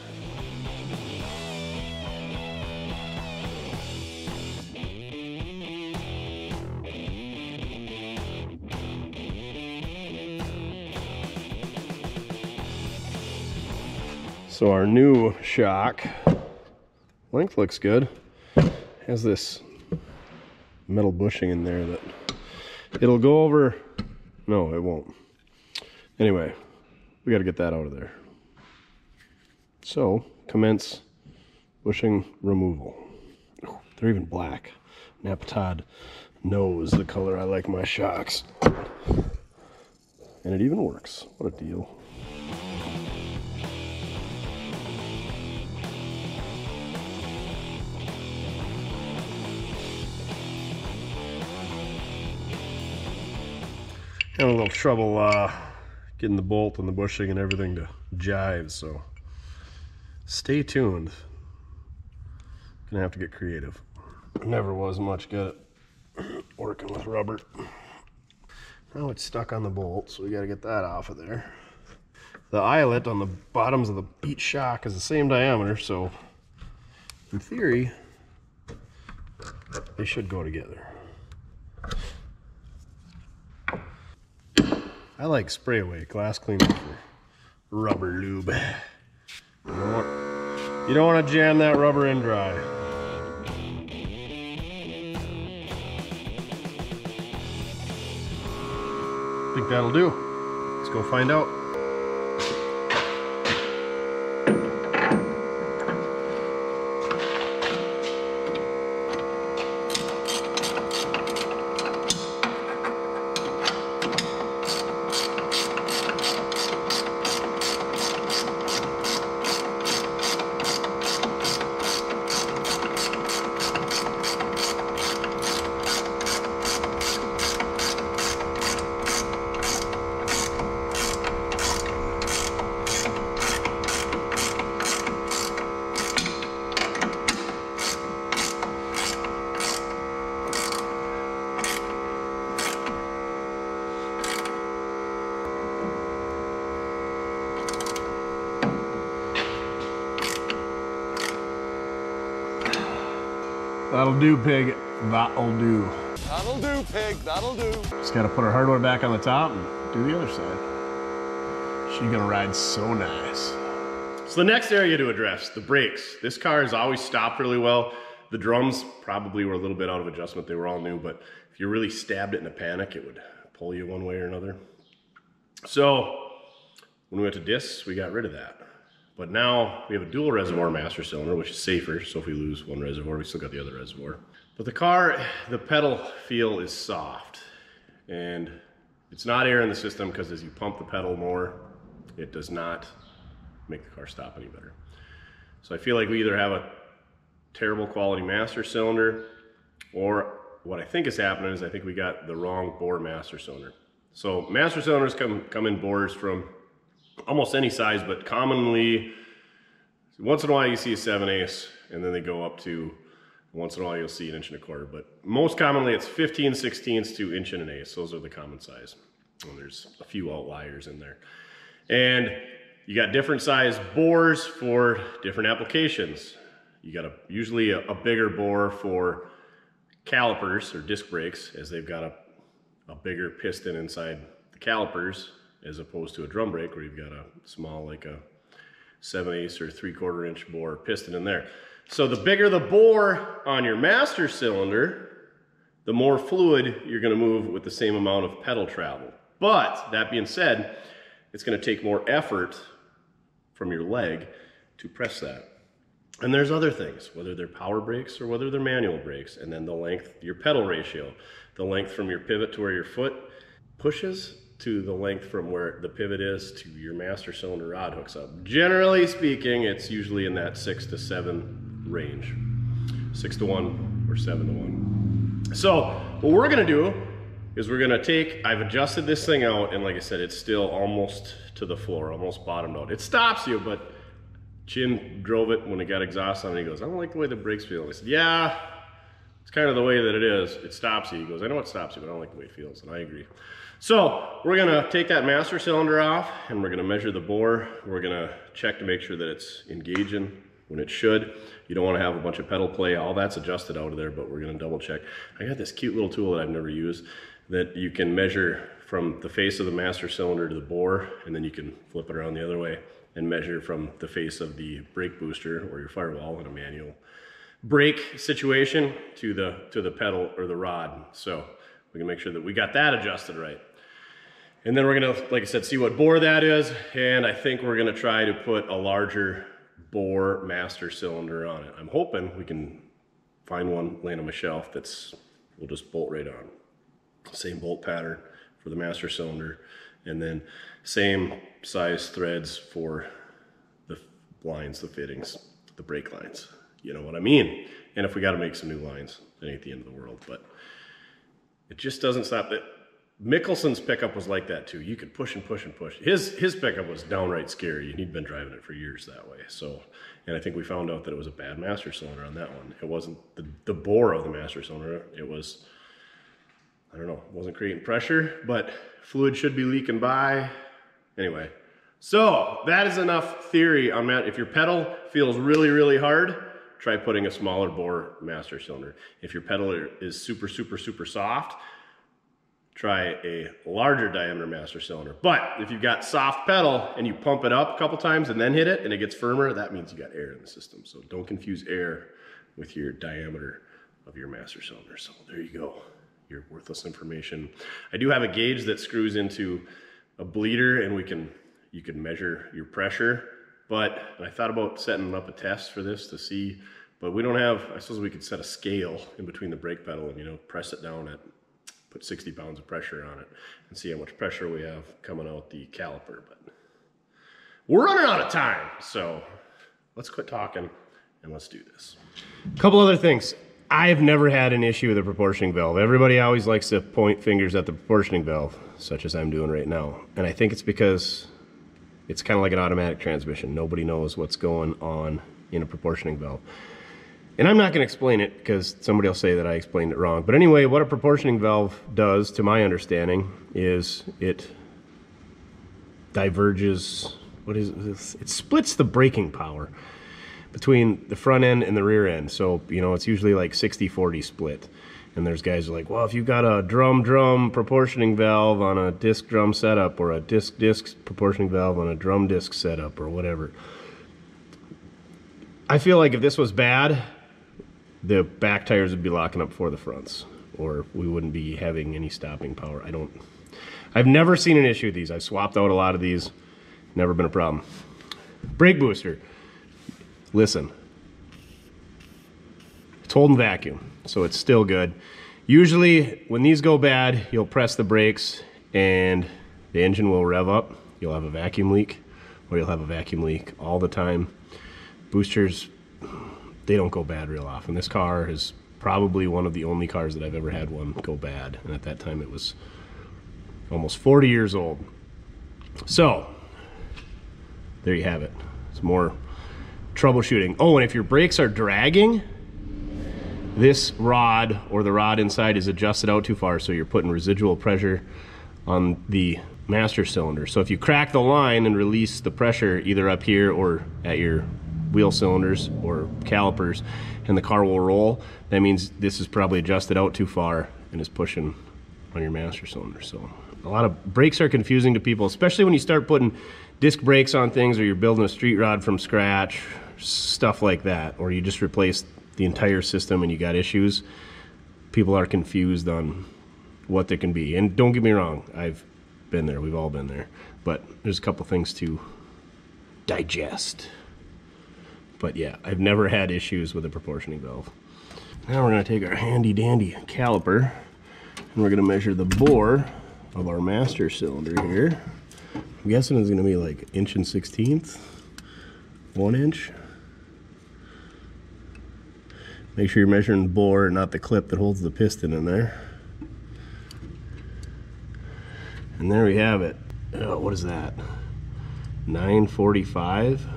So our new shock length looks good. Has this metal bushing in there that it'll go over. No, it won't. Anyway, we got to get that out of there. So commence bushing removal. Oh, they're even black. Napa Todd knows the color I like my shocks, and it even works. What a deal. Having a little trouble getting the bolt and the bushing and everything to jive, so stay tuned. Gonna have to get creative. Never was much good at working with rubber. Now it's stuck on the bolt, so we gotta get that off of there. The eyelet on the bottoms of the beat shock is the same diameter, so in theory they should go together. I like spray away glass cleaner for rubber lube. You don't want to jam that rubber in dry. I think that'll do. Let's go find out. That'll do, pig. That'll do. That'll do, pig. That'll do. Just gotta put our hardware back on the top and do the other side. She's gonna ride so nice. So the next area to address, the brakes. This car has always stopped really well. The drums probably were a little bit out of adjustment. They were all new, but if you really stabbed it in a panic, it would pull you one way or another. So when we went to discs, we got rid of that. But now we have a dual reservoir master cylinder, which is safer. So if we lose one reservoir, we still got the other reservoir. But the car, the pedal feel is soft. And it's not air in the system because as you pump the pedal more, it does not make the car stop any better. So I feel like we either have a terrible quality master cylinder, or what I think is happening is I think we got the wrong bore master cylinder. So master cylinders come in bores from almost any size, but commonly, once in a while you see a 7/8, and then they go up to, once in a while you'll see 1 1/4 inch, but most commonly it's 15/16 to 1 1/8. Those are the common size. And there's a few outliers in there. And you got different size bores for different applications. You got usually a bigger bore for calipers or disc brakes, as they've got a bigger piston inside the calipers, as opposed to a drum brake where you've got a small, like a 7/8 or 3/4 inch bore piston in there. So the bigger the bore on your master cylinder, the more fluid you're going to move with the same amount of pedal travel. But that being said, it's going to take more effort from your leg to press that. And there's other things, whether they're power brakes or whether they're manual brakes, and then the length, your pedal ratio, the length from your pivot to where your foot pushes to the length from where the pivot is to your master cylinder rod hooks up. Generally speaking, it's usually in that 6 to 7 range. 6 to 1 or 7 to 1. So what we're gonna do is we're gonna take, I've adjusted this thing out, and like I said, it's still almost to the floor, almost bottomed out. It stops you, but Chin drove it when it got exhaust on it. He goes, I don't like the way the brakes feel. I said, yeah, it's kind of the way that it is. It stops you. He goes, I know it stops you, but I don't like the way it feels. And I agree. So we're going to take that master cylinder off, and we're going to measure the bore. We're going to check to make sure that it's engaging when it should. You don't want to have a bunch of pedal play. All that's adjusted out of there, but we're going to double check. I got this cute little tool that I've never used that you can measure from the face of the master cylinder to the bore, and then you can flip it around the other way and measure from the face of the brake booster or your firewall in a manual brake situation to the pedal or the rod. So we can make sure that we got that adjusted right. And then we're gonna, like I said, see what bore that is, and I think we're gonna try to put a larger bore master cylinder on it. I'm hoping we can find one laying on my shelf that's, we'll just bolt right on. Same bolt pattern for the master cylinder, and then same size threads for the lines, the fittings, the brake lines. You know what I mean? And if we got to make some new lines, it ain't the end of the world, but it just doesn't stop. That Mickelson's pickup was like that too. You could push and push and push. His pickup was downright scary, and he'd been driving it for years that way. So, and I think we found out that it was a bad master cylinder on that one. It wasn't the bore of the master cylinder. It was, I don't know, it wasn't creating pressure, but fluid should be leaking by. Anyway, so that is enough theory on that. If your pedal feels really, really hard, try putting a smaller bore master cylinder. If your pedal is super, super, super soft, try a larger diameter master cylinder. But if you've got soft pedal and you pump it up a couple times and then hit it and it gets firmer, that means you got air in the system. So don't confuse air with your diameter of your master cylinder. So there you go, your worthless information. I do have a gauge that screws into a bleeder, and you can measure your pressure. But I thought about setting up a test for this to see, but we don't have, I suppose we could set a scale in between the brake pedal and, you know, press it down at, put 60 pounds of pressure on it and see how much pressure we have coming out the caliper. But we're running out of time, so let's quit talking and let's do this. A couple other things. I've never had an issue with a proportioning valve. Everybody always likes to point fingers at the proportioning valve, such as I'm doing right now. And I think it's because it's kind of like an automatic transmission. Nobody knows what's going on in a proportioning valve. And I'm not going to explain it because somebody will say that I explained it wrong. But anyway, what a proportioning valve does, to my understanding, is it diverges, what is this? It splits the braking power. between the front end and the rear end. So, you know, it's usually like 60-40 split. And there's guys who are like, well, if you've got a drum proportioning valve on a disc drum setup, or a disc proportioning valve on a drum disc setup, or whatever. I feel like if this was bad, the back tires would be locking up before the fronts, or we wouldn't be having any stopping power. I've never seen an issue with these. I've swapped out a lot of these, never been a problem. Brake booster, listen, it's holding vacuum, so it's still good. Usually when these go bad, you'll press the brakes and the engine will rev up. You'll have a vacuum leak, or you'll have a vacuum leak all the time. Boosters, they don't go bad real often. This car is probably one of the only cars that I've ever had one go bad, and at that time it was almost 40 years old. So there you have it. It's more troubleshooting. Oh, and if your brakes are dragging, this rod, or the rod inside, is adjusted out too far, so you're putting residual pressure on the master cylinder. So if you crack the line and release the pressure either up here or at your wheel cylinders or calipers, and the car will roll, that means this is probably adjusted out too far and is pushing on your master cylinder. So a lot of brakes are confusing to people, especially when you start putting disc brakes on things, or you're building a street rod from scratch, stuff like that, or you just replace the entire system and you got issues. People are confused on what there can be. And don't get me wrong, I've been there, we've all been there, but there's a couple things to digest. But yeah, I've never had issues with a proportioning valve. Now we're gonna take our handy dandy caliper and we're gonna measure the bore of our master cylinder here. I'm guessing it's gonna be like 1 1/16, 1 inch. Make sure you're measuring the bore, not the clip that holds the piston in there. And there we have it. Oh, what is that? 945.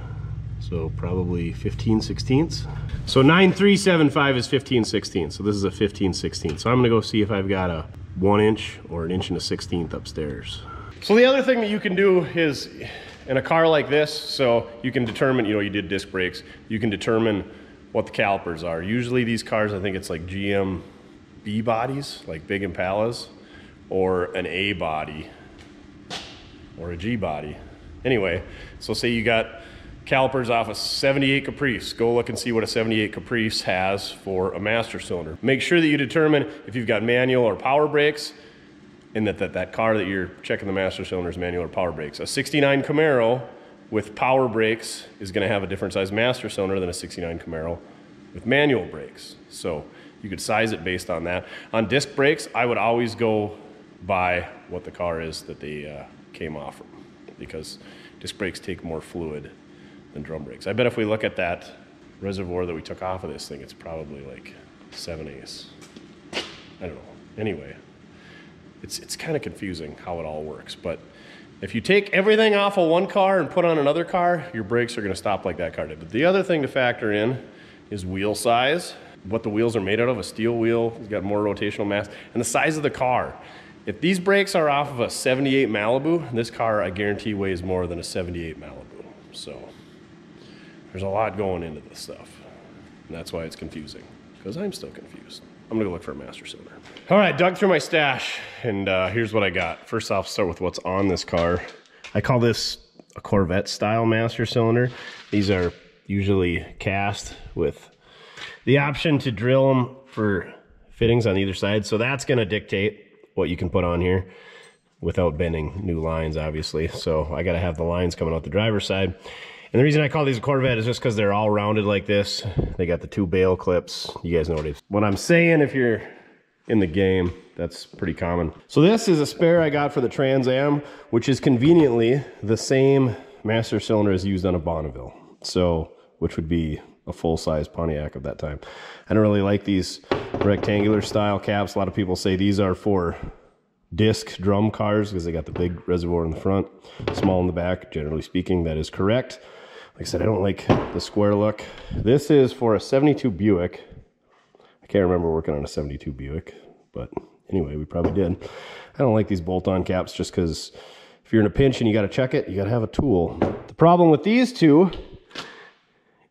So probably 15/16. So 9375 is 15/16. So this is a 15/16. So I'm gonna go see if I've got a 1 inch or 1 1/16 upstairs. So the other thing that you can do is, in a car like this, so you can determine, you know, you did disc brakes, you can determine what the calipers are. Usually these cars, I think it's like GM B bodies, like big Impalas, or an A body, or a G body. Anyway, so say you got calipers off a 78 Caprice. Go look and see what a 78 Caprice has for a master cylinder. Make sure that you determine if you've got manual or power brakes, and that car that you're checking the master cylinder is manual or power brakes. A 69 Camaro with power brakes is going to have a different size master cylinder than a 69 Camaro with manual brakes. So you could size it based on that. On disc brakes, I would always go by what the car is that they came off from, because disc brakes take more fluid than drum brakes. I bet if we look at that reservoir that we took off of this thing, it's probably like 7/8. I don't know. Anyway, it's kind of confusing how it all works, but if you take everything off of one car and put on another car, your brakes are going to stop like that car did. But the other thing to factor in is wheel size, what the wheels are made out of. A steel wheel has got more rotational mass, and the size of the car. If these brakes are off of a 78 Malibu, this car, I guarantee, weighs more than a 78 Malibu. So there's a lot going into this stuff, and that's why it's confusing, because I'm still confused. I'm gonna go look for a master cylinder. All right, dug through my stash, and here's what I got. First off, start with what's on this car. I call this a Corvette style master cylinder. These are usually cast with the option to drill them for fittings on either side. So that's gonna dictate what you can put on here without bending new lines, obviously. So I gotta have the lines coming out the driver's side. And the reason I call these a Corvette is just because they're all rounded like this. They got the 2 bail clips. You guys know what it is. What I'm saying, if you're in the game, that's pretty common. So this is a spare I got for the Trans Am, which is conveniently the same master cylinder as used on a Bonneville. So, which would be a full-size Pontiac of that time. I don't really like these rectangular style caps. A lot of people say these are for disc drum cars because they got the big reservoir in the front, small in the back. Generally speaking, that is correct. Like I said, I don't like the square look. This is for a 72 Buick. I can't remember working on a 72 Buick, but anyway, we probably did. I don't like these bolt-on caps just because if you're in a pinch and you got to check it, you got to have a tool. The problem with these two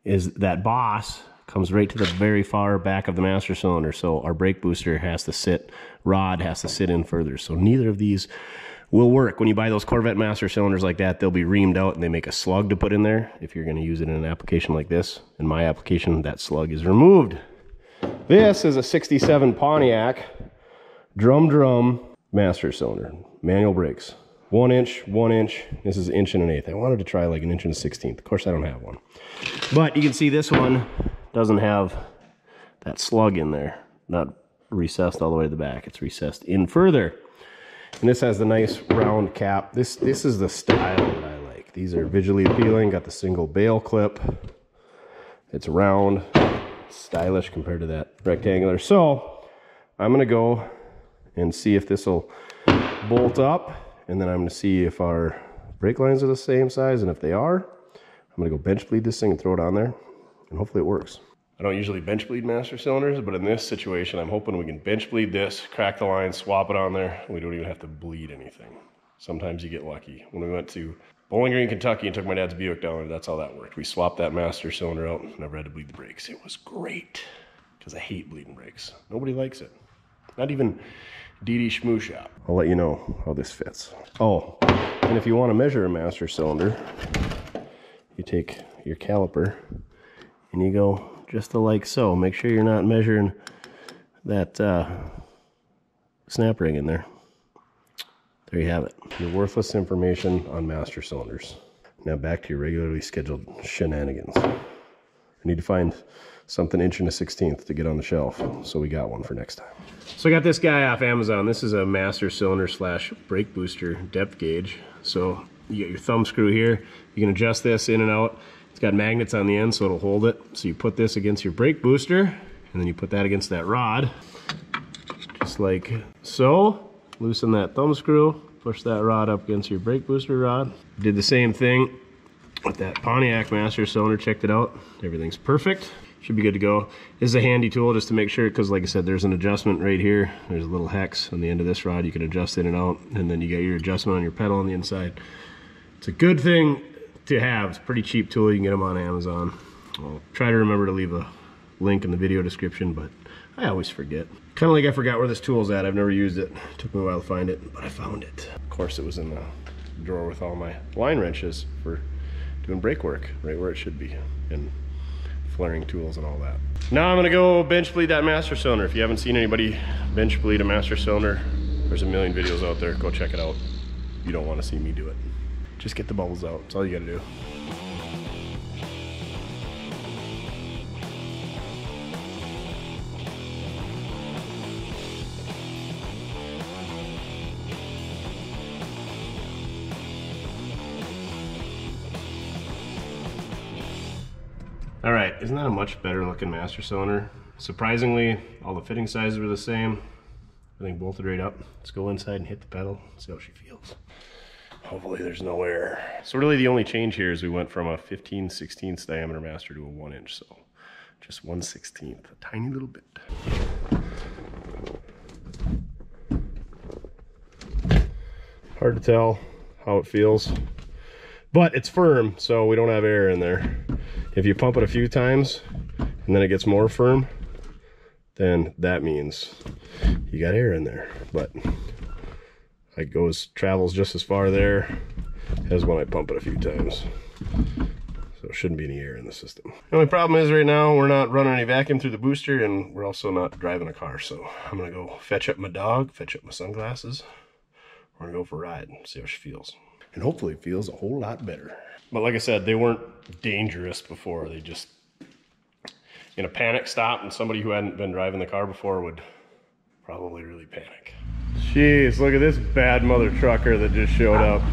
is that boss comes right to the very far back of the master cylinder. So our brake booster has to sit, rod has to sit in further. So neither of these will work. When you buy those Corvette master cylinders like that, they'll be reamed out and they make a slug to put in there. If you're going to use it in an application like this, in my application, that slug is removed. This is a 67 Pontiac drum master cylinder, manual brakes. 1 inch, 1 inch. This is 1 1/8 inch. I wanted to try like 1 1/16 inch. Of course, I don't have one. But you can see this one doesn't have that slug in there. Not recessed all the way to the back. It's recessed in further. And this has the nice round cap. This is the style that I like. These are visually appealing. Got the single bail clip. It's round, stylish compared to that rectangular. So I'm gonna go and see if this will bolt up, and then I'm gonna see if our brake lines are the same size, and if they are, I'm gonna go bench bleed this thing and throw it on there, and hopefully it works. I don't usually bench bleed master cylinders, but in this situation, I'm hoping we can bench bleed this, crack the line, swap it on there, and we don't even have to bleed anything. Sometimes you get lucky. When we went to Bowling Green, Kentucky, and took my dad's Buick down there, that's how that worked. We swapped that master cylinder out and never had to bleed the brakes. It was great, because I hate bleeding brakes. Nobody likes it. Not even DD Schmoo Shop. I'll let you know how this fits. Oh, and if you want to measure a master cylinder, you take your caliper and you go just like so. Make sure you're not measuring that snap ring in there. There you have it. Your worthless information on master cylinders. Now back to your regularly scheduled shenanigans. I need to find something 1 1/16 inch to get on the shelf, so we got one for next time. So I got this guy off Amazon. This is a master cylinder slash brake booster depth gauge. So you get your thumb screw here. You can adjust this in and out. It's got magnets on the end, so it'll hold it. So you put this against your brake booster, and then you put that against that rod, just like so. Loosen that thumb screw, push that rod up against your brake booster rod. Did the same thing with that Pontiac master cylinder. Checked it out. Everything's perfect. Should be good to go. This is a handy tool just to make sure, because like I said, there's an adjustment right here. There's a little hex on the end of this rod. You can adjust in and out, and then you get your adjustment on your pedal on the inside. It's a good thing to have. It's a pretty cheap tool. You can get them on Amazon. I'll try to remember to leave a link in the video description, but I always forget. Kind of like I forgot where this tool's at. I've never used it. Took me a while to find it, but I found it. Of course, it was in the drawer with all my line wrenches for doing brake work, right where it should be, and flaring tools and all that. Now I'm gonna go bench bleed that master cylinder. If you haven't seen anybody bench bleed a master cylinder, there's a million videos out there. Go check it out. You don't want to see me do it. Just get the bubbles out. That's all you gotta do. All right, isn't that a much better looking master cylinder? Surprisingly, all the fitting sizes were the same. Everything bolted right up. Let's go inside and hit the pedal, see how she feels. Hopefully there's no error. So really the only change here is we went from a 15/16 diameter master to a 1 inch, so just 1/16, a tiny little bit. Hard to tell how it feels, but it's firm, so we don't have air in there. If you pump it a few times and then it gets more firm, then that means you got air in there. But it travels just as far there as when I pump it a few times. So it shouldn't be any air in the system. The only problem is right now we're not running any vacuum through the booster, and we're also not driving a car. So I'm gonna go fetch up my dog, fetch up my sunglasses. We're gonna go for a ride and see how she feels. And hopefully it feels a whole lot better. But like I said, they weren't dangerous before. They just, in a panic stop, and somebody who hadn't been driving the car before would probably really panic. Jeez, look at this bad mother trucker that just showed up.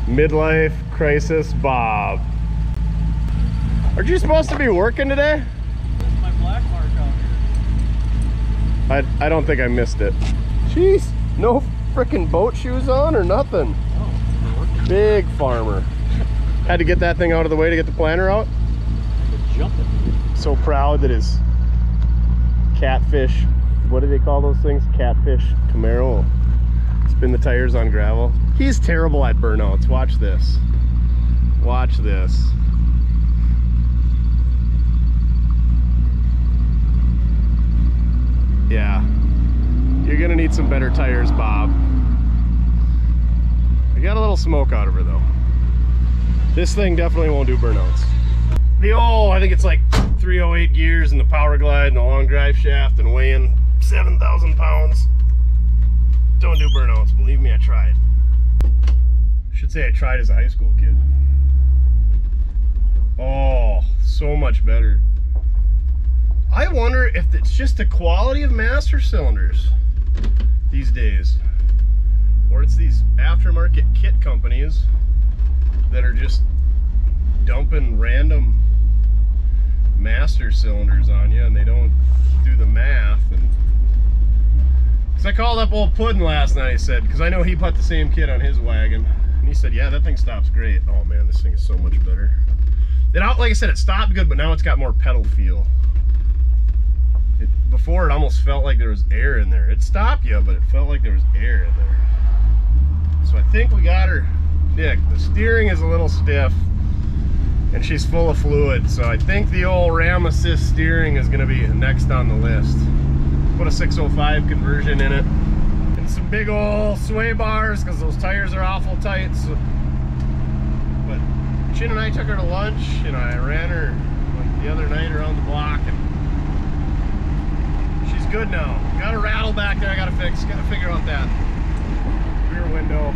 Midlife crisis Bob. Aren't you supposed to be working today? That's my black mark out here. I don't think I missed it. Jeez, no freaking boat shoes on or nothing. Big farmer. Had to get that thing out of the way to get the planter out. Jumping. So proud that his catfish, what do they call those things? Catfish Camaro. Spin the tires on gravel. He's terrible at burnouts. Watch this. Watch this. need some better tires, Bob. I got a little smoke out of her though. This thing definitely won't do burnouts. The old, I think it's like 308 gears and the Power Glide and the long drive shaft and weighing 7,000 pounds. Don't do burnouts, believe me, I tried. I should say I tried as a high school kid. Oh, so much better. I wonder if it's just the quality of master cylinders these days, or it's these aftermarket kit companies that are just dumping random master cylinders on you and they don't do the math. And because I called up old Puddin last night, he said, because I know he put the same kit on his wagon, and he said, yeah, that thing stops great. Oh man, this thing is so much better. Like I said, it stopped good, but now it's got more pedal feel. Before it almost felt like there was air in there. It stopped you, but it felt like there was air in there. So I think we got her. Nick, the steering is a little stiff and she's full of fluid, so I think the old Ram Assist steering is going to be next on the list. Put a 605 conversion in it and some big old sway bars because those tires are awful tight. So, but Chin and I took her to lunch and I ran her like the other night around the block and she's good now. Got a rattle back there I gotta fix. Gotta figure out that rear window.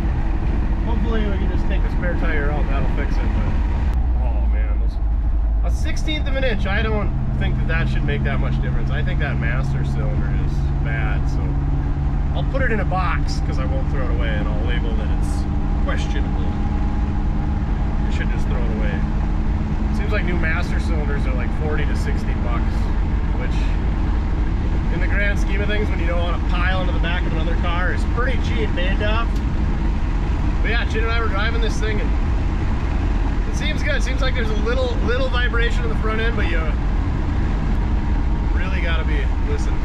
Hopefully we can just take the spare tire out, that'll fix it. But oh man, a 1/16 of an inch, I don't think that should make that much difference. I think that master cylinder is bad, so I'll put it in a box because I won't throw it away, and I'll label that it's questionable. I should just throw it away. It seems like new master cylinders are like 40 to 60 bucks, which in the grand scheme of things, when you don't want to pile into the back of another car, is pretty cheap made up. But yeah, Chin and I were driving this thing and it seems good. It seems like there's a little vibration on the front end, but you really gotta be listening.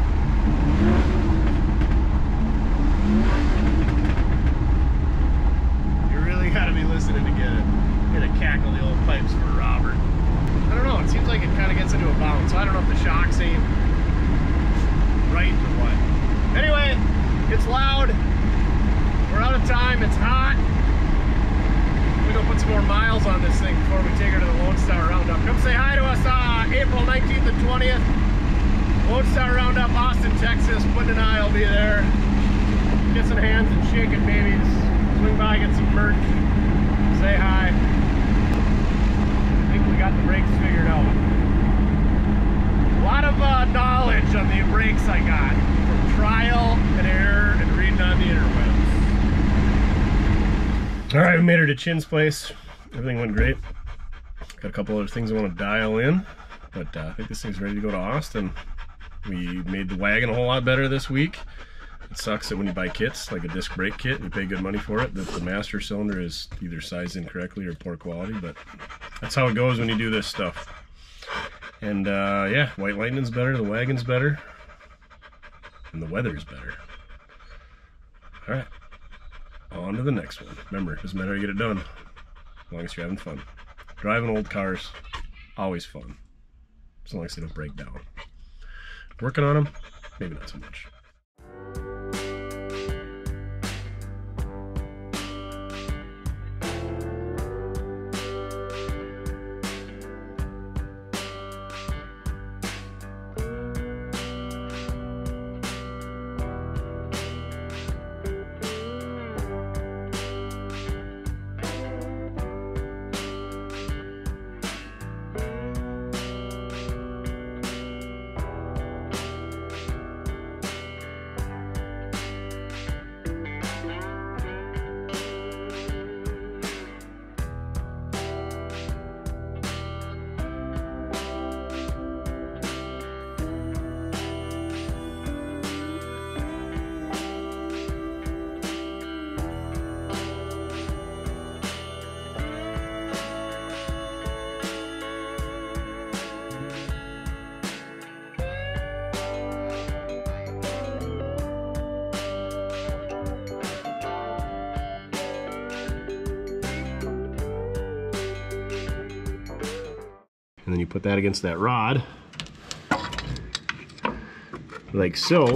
You really gotta be listening to get it cackle the old pipes for Robert. I don't know, it seems like it kind of gets into a bounce. I don't know if the shocks ain't right or what. Anyway, it's loud. We're out of time. It's hot. We're gonna put some more miles on this thing before we take her to the Lone Star Roundup. Come say hi to us April 19th and 20th. Lone Star Roundup, Austin, Texas. Puddin and I will be there. Kissing hands and shaking babies. Swing by, get some merch. Say hi. I think we got the brakes figured out. A lot of knowledge on the brakes I got from trial and error and reading on the interwebs. All right, we made her to Chin's place. Everything went great. Got a couple other things I want to dial in, but I think this thing's ready to go to Austin. We made the wagon a whole lot better this week. It sucks that when you buy kits, like a disc brake kit, and you pay good money for it, that the master cylinder is either sized incorrectly or poor quality, but that's how it goes when you do this stuff. And yeah, White Lightning's better, the wagon's better, and the weather's better. All right, on to the next one. Remember, it doesn't matter how you get it done, as long as you're having fun. Driving old cars, always fun, as long as they don't break down. Working on them, maybe not so much. And then you put that against that rod, like so.